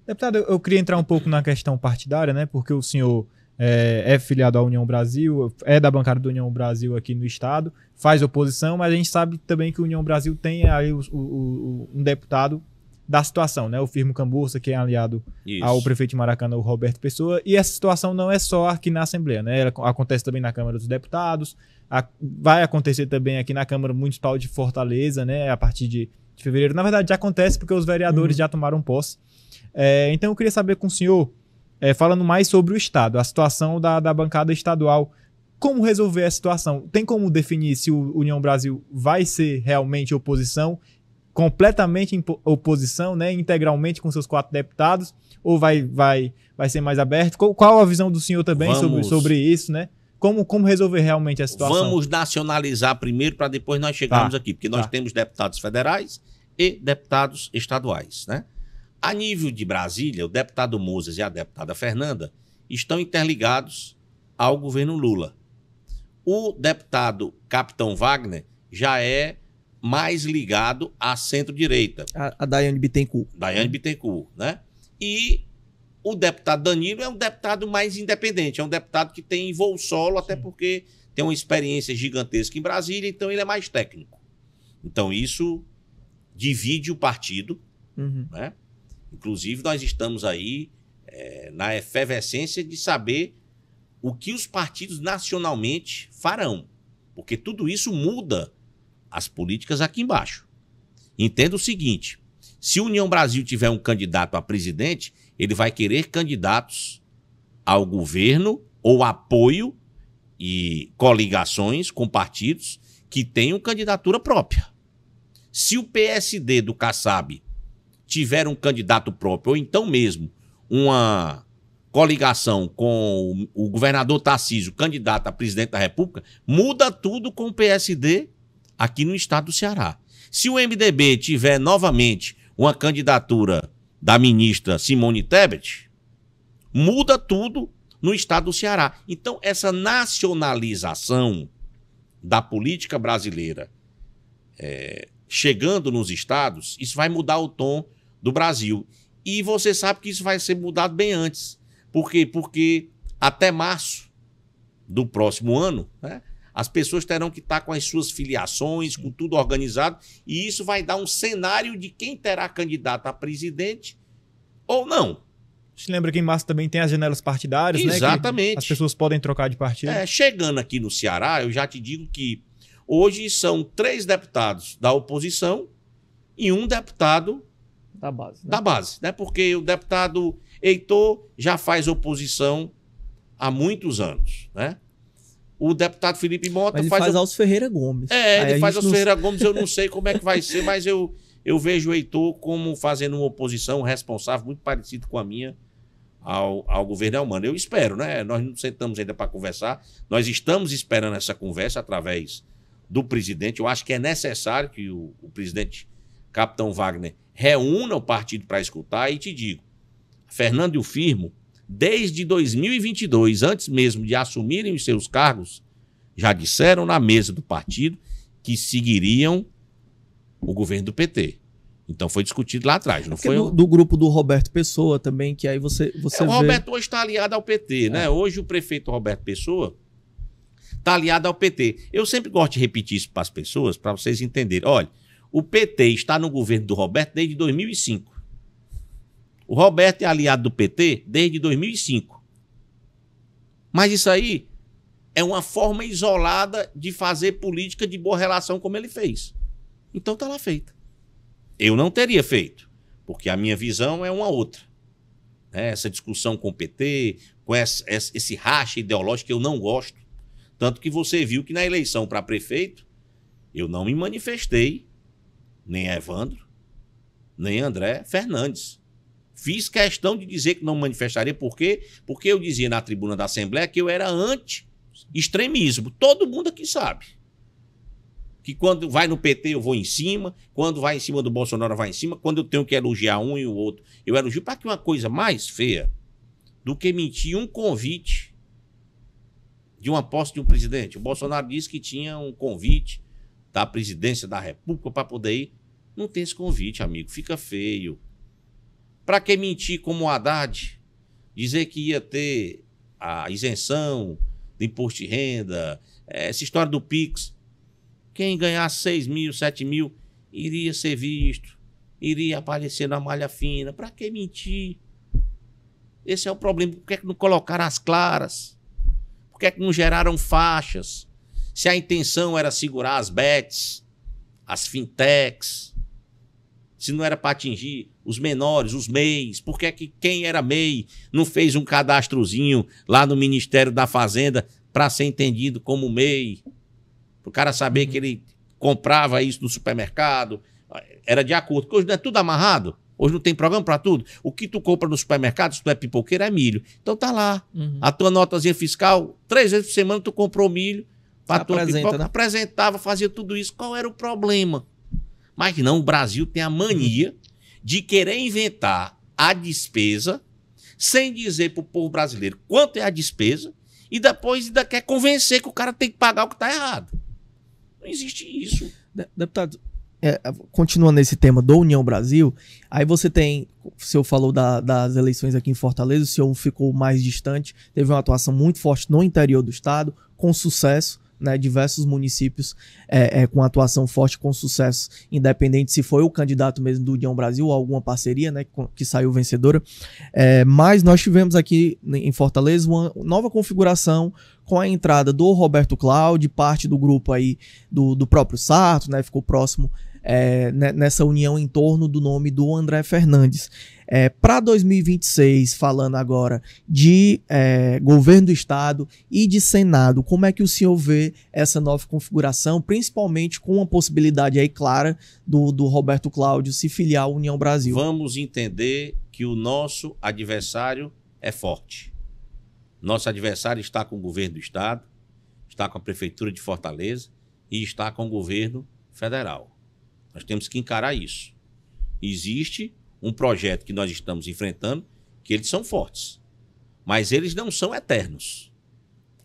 Deputado, eu queria entrar um pouco na questão partidária, né? Porque o senhor é filiado à União Brasil, é da bancada da União Brasil aqui no estado, faz oposição, mas a gente sabe também que a União Brasil tem aí um deputado da situação, né? O Firmo Cambuça, que é aliado ao prefeito de Maracanã, o Roberto Pessoa, e essa situação não é só aqui na Assembleia, né? Ela acontece também na Câmara dos Deputados, vai acontecer também aqui na Câmara Municipal de Fortaleza, né? A partir de fevereiro. Na verdade, já acontece porque os vereadores já tomaram posse. Então eu queria saber com o senhor, falando mais sobre o Estado, a situação da bancada estadual, como resolver a situação? Tem como definir se o União Brasil vai ser realmente oposição, completamente oposição, né, integralmente com seus 4 deputados, ou vai ser mais aberto? Qual a visão do senhor também sobre isso, né? Como resolver realmente a situação? Vamos nacionalizar primeiro para depois nós chegarmos aqui, porque nós temos deputados federais e deputados estaduais, né? A nível de Brasília, o deputado Moses e a deputada Fernanda estão interligados ao governo Lula. O deputado Capitão Wagner já é mais ligado à centro-direita. A Daiane Bittencourt. Daiane Bittencourt, né? E o deputado Danilo é um deputado mais independente, é um deputado que tem voo solo, até porque tem uma experiência gigantesca em Brasília, então ele é mais técnico. Então isso divide o partido, né? Inclusive, nós estamos aí na efervescência de saber o que os partidos nacionalmente farão, porque tudo isso muda as políticas aqui embaixo. Entenda o seguinte, se a União Brasil tiver um candidato a presidente, ele vai querer candidatos ao governo ou apoio e coligações com partidos que tenham candidatura própria. Se o PSD do Kassab tiver um candidato próprio, ou então mesmo uma coligação com o governador Tarcísio, candidato a presidente da República, muda tudo com o PSD aqui no estado do Ceará. Se o MDB tiver novamente uma candidatura da ministra Simone Tebet, muda tudo no estado do Ceará. Então, essa nacionalização da política brasileira chegando nos estados, isso vai mudar o tom do Brasil. E você sabe que isso vai ser mudado bem antes. Por quê? Porque até março do próximo ano, né, as pessoas terão que estar com as suas filiações, com tudo organizado, e isso vai dar um cenário de quem terá candidato a presidente ou não. Você lembra que em março também tem as janelas partidárias, né? Exatamente. Que as pessoas podem trocar de partido. Chegando aqui no Ceará, eu já te digo que hoje são 3 deputados da oposição e um deputado da base, né? Da base, né? Porque o deputado Heitor já faz oposição há muitos anos, né? O deputado Felipe Mota faz aos Ferreira Gomes. Ele faz aos Ferreira Gomes, eu não sei como é que vai ser, mas eu eu vejo o Heitor como fazendo uma oposição responsável muito parecida com a minha ao governo Elmano. Eu espero, né? Nós não sentamos ainda para conversar, nós estamos esperando essa conversa através do presidente. Eu acho que é necessário que o presidente Capitão Wagner reúna o partido para escutar, e te digo, Fernando e o Firmo, desde 2022, antes mesmo de assumirem os seus cargos, já disseram na mesa do partido que seguiriam o governo do PT. Então foi discutido lá atrás, não foi? Do grupo do Roberto Pessoa também, que aí você o vê... Roberto hoje está aliado ao PT, né? Hoje o prefeito Roberto Pessoa está aliado ao PT. Eu sempre gosto de repetir isso para as pessoas, para vocês entenderem. Olha, o PT está no governo do Roberto desde 2005. O Roberto é aliado do PT desde 2005. Mas isso aí é uma forma isolada de fazer política de boa relação como ele fez. Então está lá feita. Eu não teria feito, porque a minha visão é uma outra. Essa discussão com o PT, com esse racha ideológico que eu não gosto. Tanto que você viu que na eleição para prefeito, eu não me manifestei, nem Evandro, nem André Fernandes. Fiz questão de dizer que não me manifestaria, por quê? Porque eu dizia na tribuna da Assembleia que eu era anti-extremismo. Todo mundo aqui sabe. Que quando vai no PT eu vou em cima, quando vai em cima do Bolsonaro vai em cima, quando eu tenho que elogiar um e o outro, eu elogio. Para que uma coisa mais feia do que mentir um convite de uma posse de um presidente. O Bolsonaro disse que tinha um convite da presidência da República para poder ir. Não tem esse convite, amigo, fica feio. Para que mentir como o Haddad? Dizer que ia ter a isenção do imposto de renda, essa história do Pix. Quem ganhar 6 mil, 7 mil, iria ser visto, iria aparecer na malha fina. Para que mentir? Esse é o problema. Por que é que não colocaram as claras? Por que é que não geraram faixas? Se a intenção era segurar as bets, as fintechs, se não era para atingir os menores, os MEIs, por que é que quem era MEI não fez um cadastrozinho lá no Ministério da Fazenda para ser entendido como MEI? Para o cara saber que ele comprava isso no supermercado, era de acordo. Porque hoje não é tudo amarrado, hoje não tem programa para tudo. O que tu compra no supermercado, se tu é pipoqueiro, é milho. Então tá lá, a tua notazinha fiscal, 3 vezes por semana tu comprou milho, para tua pipoca, né? Apresentava, fazia tudo isso. Qual era o problema? Mas não, o Brasil tem a mania de querer inventar a despesa sem dizer para o povo brasileiro quanto é a despesa e depois ainda quer convencer que o cara tem que pagar o que está errado. Não existe isso. Deputado, continuando nesse tema do União Brasil, aí você tem, o senhor falou das eleições aqui em Fortaleza, o senhor ficou mais distante, teve uma atuação muito forte no interior do estado, com sucesso, né, diversos municípios com atuação forte, com sucesso, independente se foi o candidato mesmo do União Brasil ou alguma parceria, né, que saiu vencedora. Mas nós tivemos aqui em Fortaleza uma nova configuração com a entrada do Roberto Cláudio, parte do grupo aí do próprio Sarto, né, ficou próximo nessa união em torno do nome do André Fernandes. Para 2026, falando agora de governo do estado e de Senado, como é que o senhor vê essa nova configuração, principalmente com a possibilidade aí clara do Roberto Cláudio se filiar à União Brasil? Vamos entender que o nosso adversário é forte. Nosso adversário está com o governo do estado, está com a prefeitura de Fortaleza e está com o governo federal. Nós temos que encarar isso. Existe um projeto que nós estamos enfrentando, que eles são fortes, mas eles não são eternos.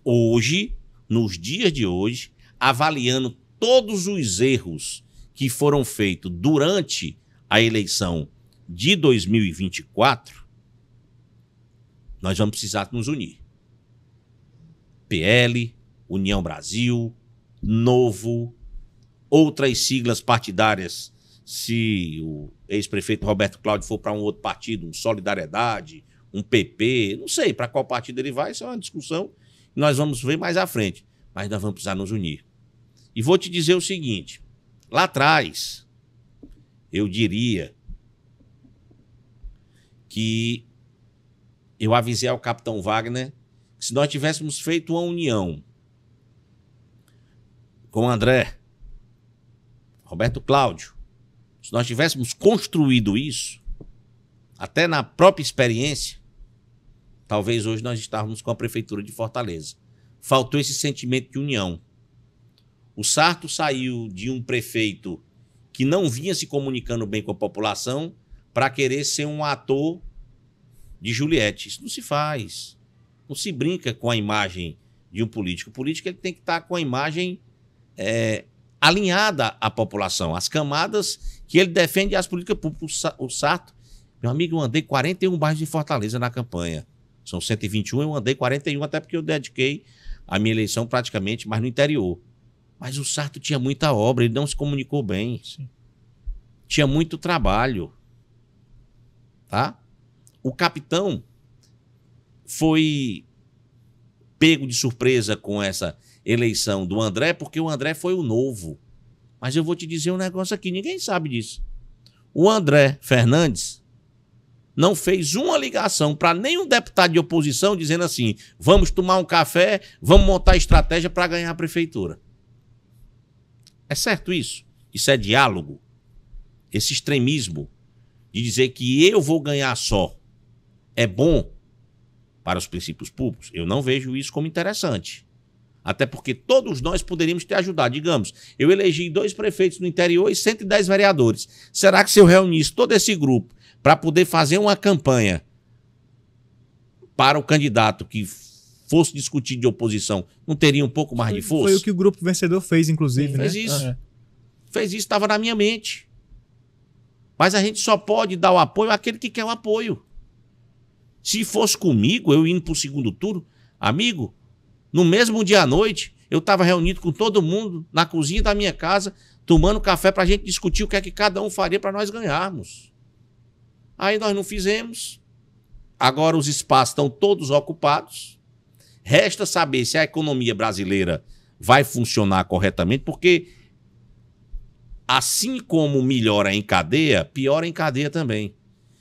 Hoje, nos dias de hoje, avaliando todos os erros que foram feitos durante a eleição de 2024, nós vamos precisar nos unir. PL, União Brasil, Novo, outras siglas partidárias, se o ex-prefeito Roberto Cláudio for para um outro partido, um Solidariedade, um PP, não sei para qual partido ele vai, isso é uma discussão que nós vamos ver mais à frente, mas nós vamos precisar nos unir. E vou te dizer o seguinte, lá atrás, eu diria que eu avisei ao capitão Wagner que se nós tivéssemos feito uma união com o André, Roberto Cláudio, Se nós tivéssemos construído isso, até na própria experiência, talvez hoje nós estávamos com a Prefeitura de Fortaleza. Faltou esse sentimento de união. O Sarto saiu de um prefeito que não vinha se comunicando bem com a população para querer ser um ator de Juliette. Isso não se faz. Não se brinca com a imagem de um político. O político ele tem que estar com a imagem alinhada à população, às camadas que ele defende e às políticas públicas. O Sarto, meu amigo, eu andei 41 bairros de Fortaleza na campanha. São 121, eu andei 41, até porque eu dediquei a minha eleição praticamente mais no interior. Mas o Sarto tinha muita obra, ele não se comunicou bem. Sim. Tinha muito trabalho. Tá? O capitão foi pego de surpresa com essa eleição do André, porque o André foi o novo. Mas eu vou te dizer um negócio aqui, ninguém sabe disso. O André Fernandes não fez uma ligação para nenhum deputado de oposição dizendo assim, vamos tomar um café, vamos montar estratégia para ganhar a prefeitura. É certo isso? Isso é diálogo? Esse extremismo de dizer que eu vou ganhar só é bom para os princípios públicos? Eu não vejo isso como interessante. Até porque todos nós poderíamos ter ajudado. Digamos, eu elegi 2 prefeitos no interior e 110 vereadores. Será que se eu reunisse todo esse grupo para poder fazer uma campanha para o candidato que fosse discutir de oposição, não teria um pouco mais de força? Foi o que o grupo vencedor fez, inclusive. Fez isso. Fez isso, estava na minha mente. Mas a gente só pode dar o apoio àquele que quer o apoio. Se fosse comigo, eu indo para o segundo turno, amigo, no mesmo dia à noite, eu estava reunido com todo mundo na cozinha da minha casa, tomando café para a gente discutir o que é que cada um faria para nós ganharmos. Aí nós não fizemos. Agora os espaços estão todos ocupados. Resta saber se a economia brasileira vai funcionar corretamente, porque assim como melhora em cadeia, piora em cadeia também.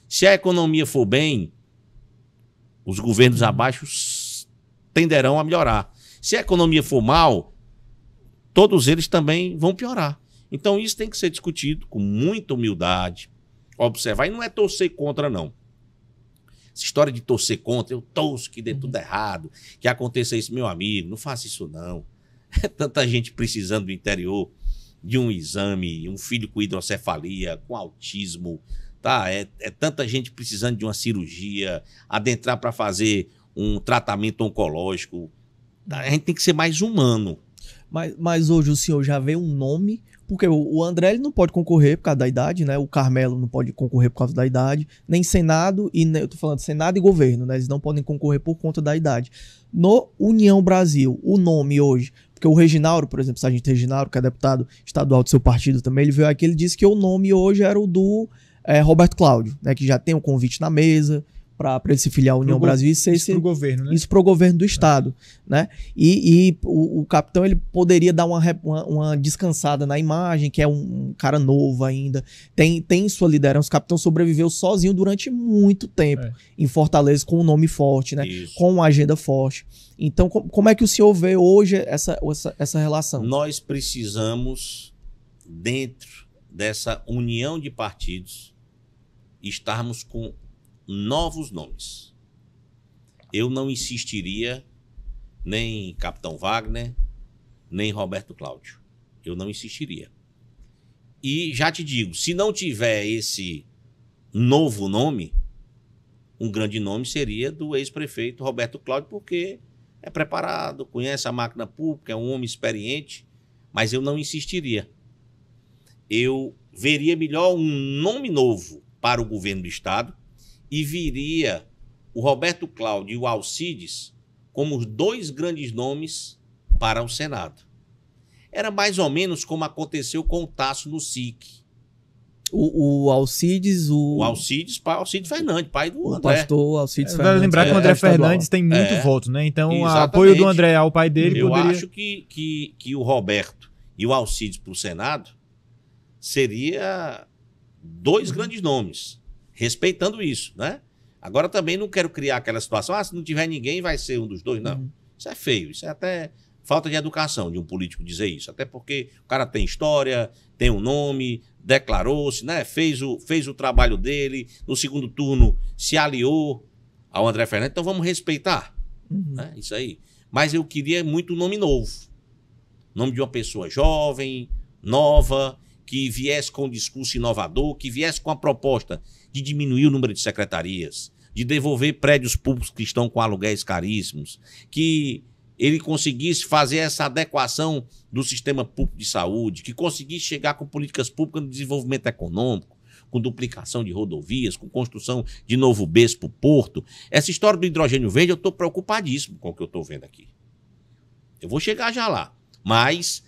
Se a economia for bem, os governos abaixo tenderão a melhorar. Se a economia for mal, todos eles também vão piorar. Então isso tem que ser discutido com muita humildade, observar, e não é torcer contra, não. Essa história de torcer contra, eu torço que dê tudo errado, que aconteça isso, meu amigo, não faça isso não. É tanta gente precisando do interior de um exame, um filho com hidrocefalia, com autismo, tá? É tanta gente precisando de uma cirurgia, adentrar para fazer um tratamento oncológico. A gente tem que ser mais humano. Mas hoje o senhor já vê um nome, porque o André ele não pode concorrer por causa da idade, né? O Carmelo não pode concorrer por causa da idade, nem Senado, eu tô falando Senado e governo, né? Eles não podem concorrer por conta da idade. No União Brasil, o nome hoje, porque o Reginaldo, por exemplo, Sargento Reginaldo, que é deputado estadual do seu partido também, ele veio aqui, ele disse que o nome hoje era o do Roberto Cláudio, né? Que já tem um convite na mesa para ele se filiar à União Brasil e ser isso para o governo, né? Isso para o governo do estado, né? E o capitão ele poderia dar uma descansada na imagem, que é um cara novo ainda, tem sua liderança. O capitão sobreviveu sozinho durante muito tempo em Fortaleza, com um nome forte, né? Isso. Com uma agenda forte. Então, como é que o senhor vê hoje essa relação? Nós precisamos, dentro dessa união de partidos, estarmos com novos nomes. Eu não insistiria nem em Capitão Wagner, nem Roberto Cláudio. Eu não insistiria. E já te digo, se não tiver esse novo nome, um grande nome seria do ex-prefeito Roberto Cláudio, porque é preparado, conhece a máquina pública, é um homem experiente, mas eu não insistiria. Eu veria melhor um nome novo para o governo do estado, e viria o Roberto Cláudio e o Alcides como os 2 grandes nomes para o Senado. Era mais ou menos como aconteceu com o Tasso no SIC. O Alcides... O Alcides Fernandes, pai do André. O pastor Alcides Fernandes. Vale lembrar que o André Fernandes tem muito voto, né? Então, o apoio do André ao pai dele poderia... Eu acho que o Roberto e o Alcides para o Senado seria 2 grandes nomes, respeitando isso, né? Agora também não quero criar aquela situação, se não tiver ninguém vai ser um dos 2, não. Isso é feio, isso é até falta de educação de um político dizer isso. Até porque o cara tem história, tem um nome, declarou-se, né? Fez o trabalho dele, no segundo turno se aliou ao André Fernandes, então vamos respeitar. Né? Isso aí. Mas eu queria muito um nome novo. Nome de uma pessoa jovem, nova, que viesse com um discurso inovador, que viesse com a proposta de diminuir o número de secretarias, de devolver prédios públicos que estão com aluguéis caríssimos, que ele conseguisse fazer essa adequação do sistema público de saúde, que conseguisse chegar com políticas públicas no desenvolvimento econômico, com duplicação de rodovias, com construção de novo berço para o porto. Essa história do hidrogênio verde, eu estou preocupadíssimo com o que eu estou vendo aqui. Eu vou chegar já lá, mas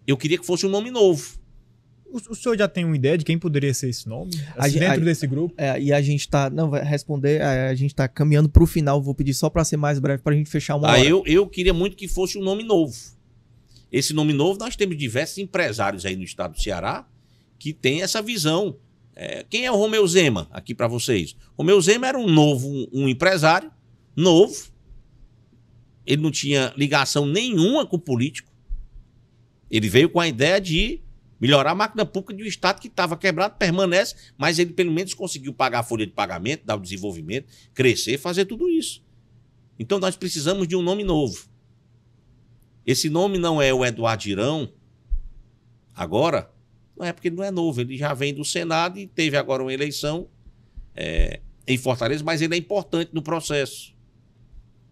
eu queria que fosse um nome novo. O senhor já tem uma ideia de quem poderia ser esse nome? Assim, dentro desse grupo? E a gente está... Não, vai responder... A gente está caminhando para o final. Vou pedir só para ser mais breve, para a gente fechar uma hora. Eu queria muito que fosse um nome novo. Esse nome novo, nós temos diversos empresários aí no estado do Ceará que têm essa visão. Quem é o Romeu Zema aqui para vocês? Romeu Zema era um empresário novo. Ele não tinha ligação nenhuma com o político. Ele veio com a ideia de melhorar a máquina pública de um estado que estava quebrado, permanece, mas ele pelo menos conseguiu pagar a folha de pagamento, dar o desenvolvimento, crescer, fazer tudo isso. Então nós precisamos de um nome novo. Esse nome não é o Eduardo Girão, agora, não é porque ele não é novo, ele já vem do Senado e teve agora uma eleição em Fortaleza, mas ele é importante no processo.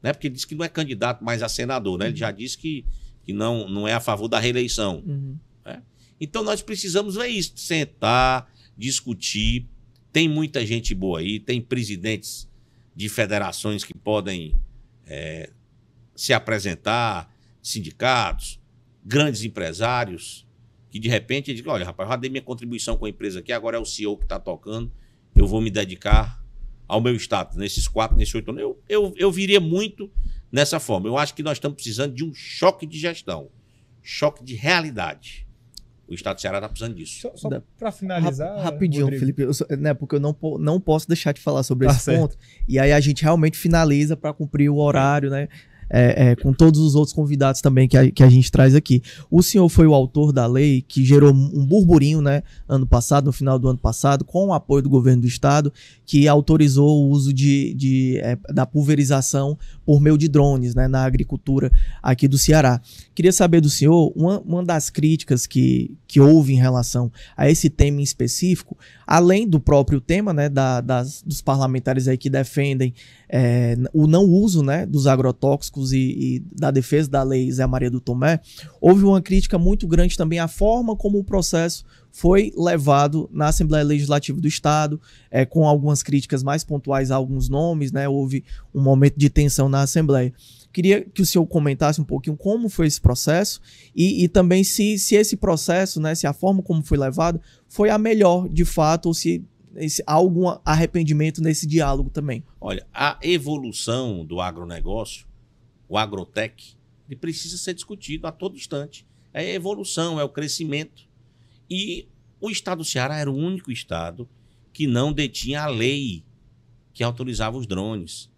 Né? Porque ele disse que não é candidato mais a senador, né? Ele já disse que não é a favor da reeleição. Né? Então nós precisamos ver isso, sentar, discutir. Tem muita gente boa aí, tem presidentes de federações que podem se apresentar, sindicatos, grandes empresários, que de repente dizem, olha, rapaz, eu já dei minha contribuição com a empresa aqui, agora é o CEO que está tocando, eu vou me dedicar ao meu status, nesses 4, nesses 8 anos. Eu viria muito nessa forma. Eu acho que nós estamos precisando de um choque de gestão, choque de realidade. O estado do Ceará está precisando disso. Só para finalizar... Rapidinho, Rodrigo. Felipe, né, porque eu não posso deixar de falar sobre esse ponto. E aí a gente realmente finaliza para cumprir o horário, né? Com todos os outros convidados também que a gente traz aqui. O senhor foi o autor da lei que gerou um burburinho, né, ano passado, no final do ano passado, com o apoio do governo do estado, que autorizou o uso da pulverização por meio de drones, né, na agricultura aqui do Ceará. Queria saber do senhor, uma das críticas que houve em relação a esse tema em específico, além do próprio tema, né, dos parlamentares aí que defendem o não uso, né, dos agrotóxicos e da defesa da lei Zé Maria do Tomé, houve uma crítica muito grande também à forma como o processo foi levado na Assembleia Legislativa do Estado, com algumas críticas mais pontuais a alguns nomes, né, houve um momento de tensão na Assembleia. Queria que o senhor comentasse um pouquinho como foi esse processo e também se esse processo, né, se a forma como foi levado foi a melhor de fato ou se há algum arrependimento nesse diálogo também. Olha, a evolução do agronegócio, o agrotech, ele precisa ser discutido a todo instante. É a evolução, é o crescimento. E o estado do Ceará era o único estado que não detinha a lei que autorizava os drones.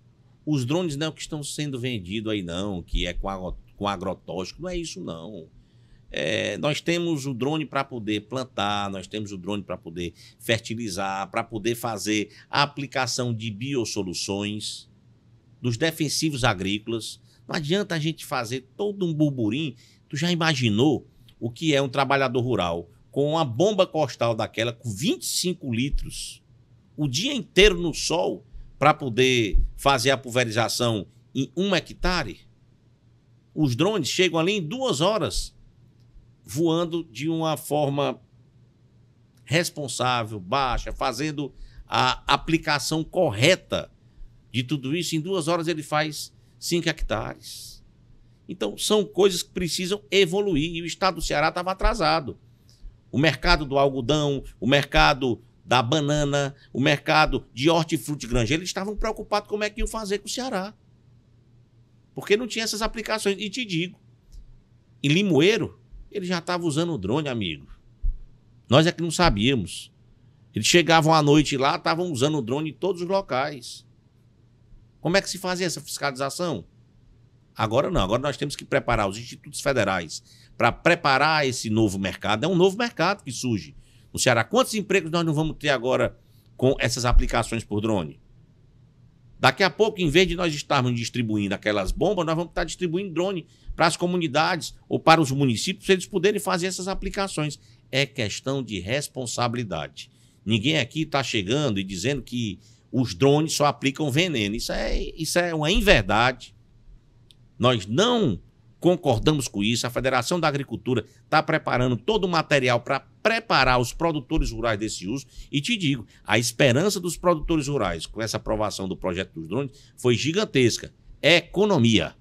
Os drones não é o que estão sendo vendidos aí não, que é com agrotóxico, não é isso não. Nós temos o drone para poder plantar, nós temos o drone para poder fertilizar, para poder fazer a aplicação de biosoluções, dos defensivos agrícolas. Não adianta a gente fazer todo um burburinho. Tu já imaginou o que é um trabalhador rural com uma bomba costal daquela, com 25 litros, o dia inteiro no sol, para poder fazer a pulverização em 1 hectare? Os drones chegam ali em 2 horas, voando de uma forma responsável, baixa, fazendo a aplicação correta de tudo isso. Em 2 horas ele faz 5 hectares. Então são coisas que precisam evoluir e o estado do Ceará estava atrasado. O mercado do algodão, o mercado da banana, o mercado de hortifruti granjeiro, eles estavam preocupados como é que iam fazer com o Ceará. Porque não tinha essas aplicações. E te digo, em Limoeiro, ele já estava usando o drone, amigo. Nós é que não sabíamos. Eles chegavam à noite lá, estavam usando o drone em todos os locais. Como é que se fazia essa fiscalização? Agora não, agora nós temos que preparar os institutos federais para preparar esse novo mercado. É um novo mercado que surge no Ceará. Quantos empregos nós não vamos ter agora com essas aplicações por drone? Daqui a pouco, em vez de nós estarmos distribuindo aquelas bombas, nós vamos estar distribuindo drone para as comunidades ou para os municípios, para eles poderem fazer essas aplicações. É questão de responsabilidade. Ninguém aqui está chegando e dizendo que os drones só aplicam veneno. Isso é uma inverdade. Nós não concordamos com isso. A Federação da Agricultura está preparando todo o material para preparar os produtores rurais desse uso. E te digo, a esperança dos produtores rurais com essa aprovação do projeto dos drones foi gigantesca. É economia.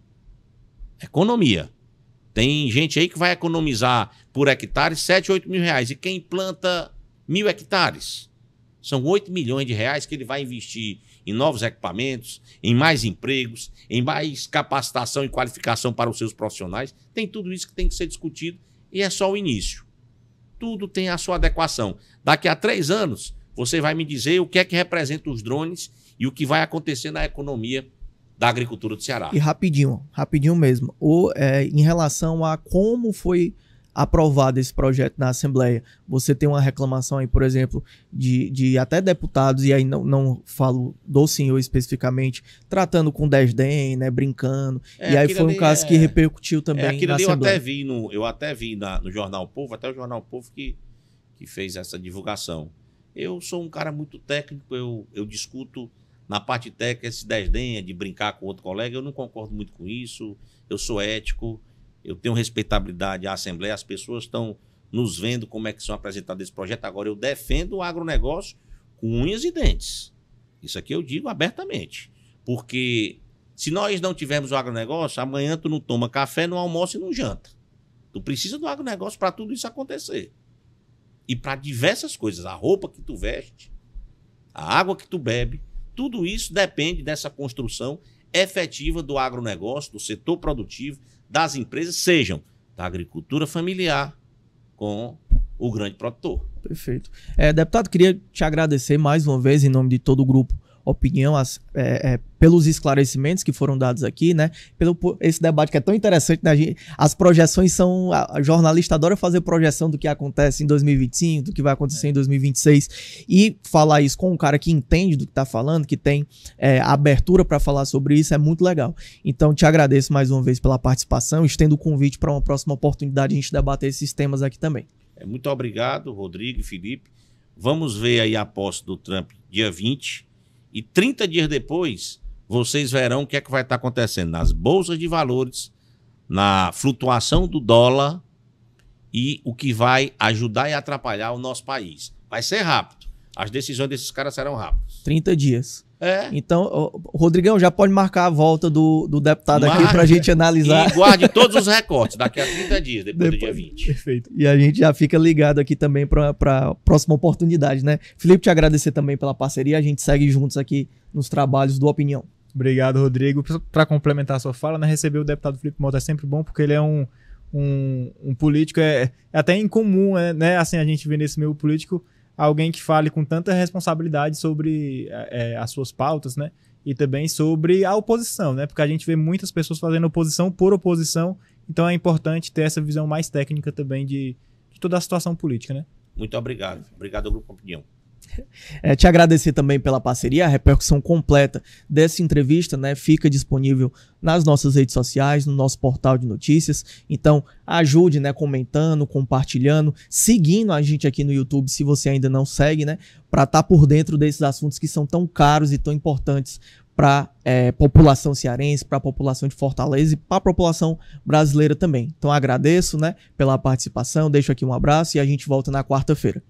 Economia. Tem gente aí que vai economizar por hectare 7, 8 mil reais. E quem planta 1.000 hectares? São 8 milhões de reais que ele vai investir em novos equipamentos, em mais empregos, em mais capacitação e qualificação para os seus profissionais. Tem tudo isso que tem que ser discutido e é só o início. Tudo tem a sua adequação. Daqui a 3 anos, você vai me dizer o que é que representa os drones e o que vai acontecer na economia da agricultura do Ceará. E rapidinho mesmo, em relação a como foi aprovado esse projeto na Assembleia, você tem uma reclamação aí, por exemplo, de até deputados, e aí não falo do senhor especificamente, tratando com desdém, né, brincando, e aí foi um caso que repercutiu também na Assembleia. Eu até vi no Jornal Povo, até o Jornal Povo que fez essa divulgação. Eu sou um cara muito técnico, eu discuto na parte técnica esse desdém de brincar com outro colega, eu não concordo muito com isso, eu sou ético, eu tenho respeitabilidade à Assembleia, as pessoas estão nos vendo como é que são apresentados esse projeto. Agora, eu defendo o agronegócio com unhas e dentes. Isso aqui eu digo abertamente. Porque se nós não tivermos o agronegócio, amanhã tu não toma café, não almoça e não janta. Tu precisa do agronegócio para tudo isso acontecer. E para diversas coisas. A roupa que tu veste, a água que tu bebe, tudo isso depende dessa construção efetiva do agronegócio, do setor produtivo, das empresas, sejam da agricultura familiar com o grande produtor. Perfeito. Deputado, queria te agradecer mais uma vez em nome de todo o grupo Opinião, pelos esclarecimentos que foram dados aqui, né? Esse debate que é tão interessante, né? As projeções são... A jornalista adora fazer projeção do que acontece em 2025, do que vai acontecer em 2026, e falar isso com um cara que entende do que está falando, que tem abertura para falar sobre isso, é muito legal. Então, te agradeço mais uma vez pela participação, estendo o convite para uma próxima oportunidade a gente debater esses temas aqui também. Muito obrigado, Rodrigo e Felipe. Vamos ver aí a posse do Trump dia 20, e 30 dias depois, vocês verão o que é que vai estar acontecendo nas bolsas de valores, na flutuação do dólar e o que vai ajudar e atrapalhar o nosso país. Vai ser rápido. As decisões desses caras serão rápidas. 30 dias. Então, Rodrigão, já pode marcar a volta do deputado aqui para a gente analisar. E guarde todos os recortes daqui a 30 dias, depois do dia 20. Perfeito. E a gente já fica ligado aqui também para a próxima oportunidade, né? Felipe, te agradecer também pela parceria. A gente segue juntos aqui nos trabalhos do Opinião. Obrigado, Rodrigo. Para complementar a sua fala, né, receber o deputado Felipe Mota é sempre bom, porque ele é um político, é até incomum, né? Assim, a gente vê nesse meio político alguém que fale com tanta responsabilidade sobre as suas pautas, né? E também sobre a oposição, né? Porque a gente vê muitas pessoas fazendo oposição por oposição, então é importante ter essa visão mais técnica também de toda a situação política, né? Muito obrigado. Obrigado ao Grupo Opinião. Te agradecer também pela parceria, a repercussão completa dessa entrevista, né, fica disponível nas nossas redes sociais, no nosso portal de notícias. Então ajude, né, comentando, compartilhando, seguindo a gente aqui no YouTube se você ainda não segue, né, para estar por dentro desses assuntos que são tão caros e tão importantes para a população cearense, para a população de Fortaleza e para a população brasileira também. Então agradeço, né, pela participação, deixo aqui um abraço e a gente volta na quarta-feira.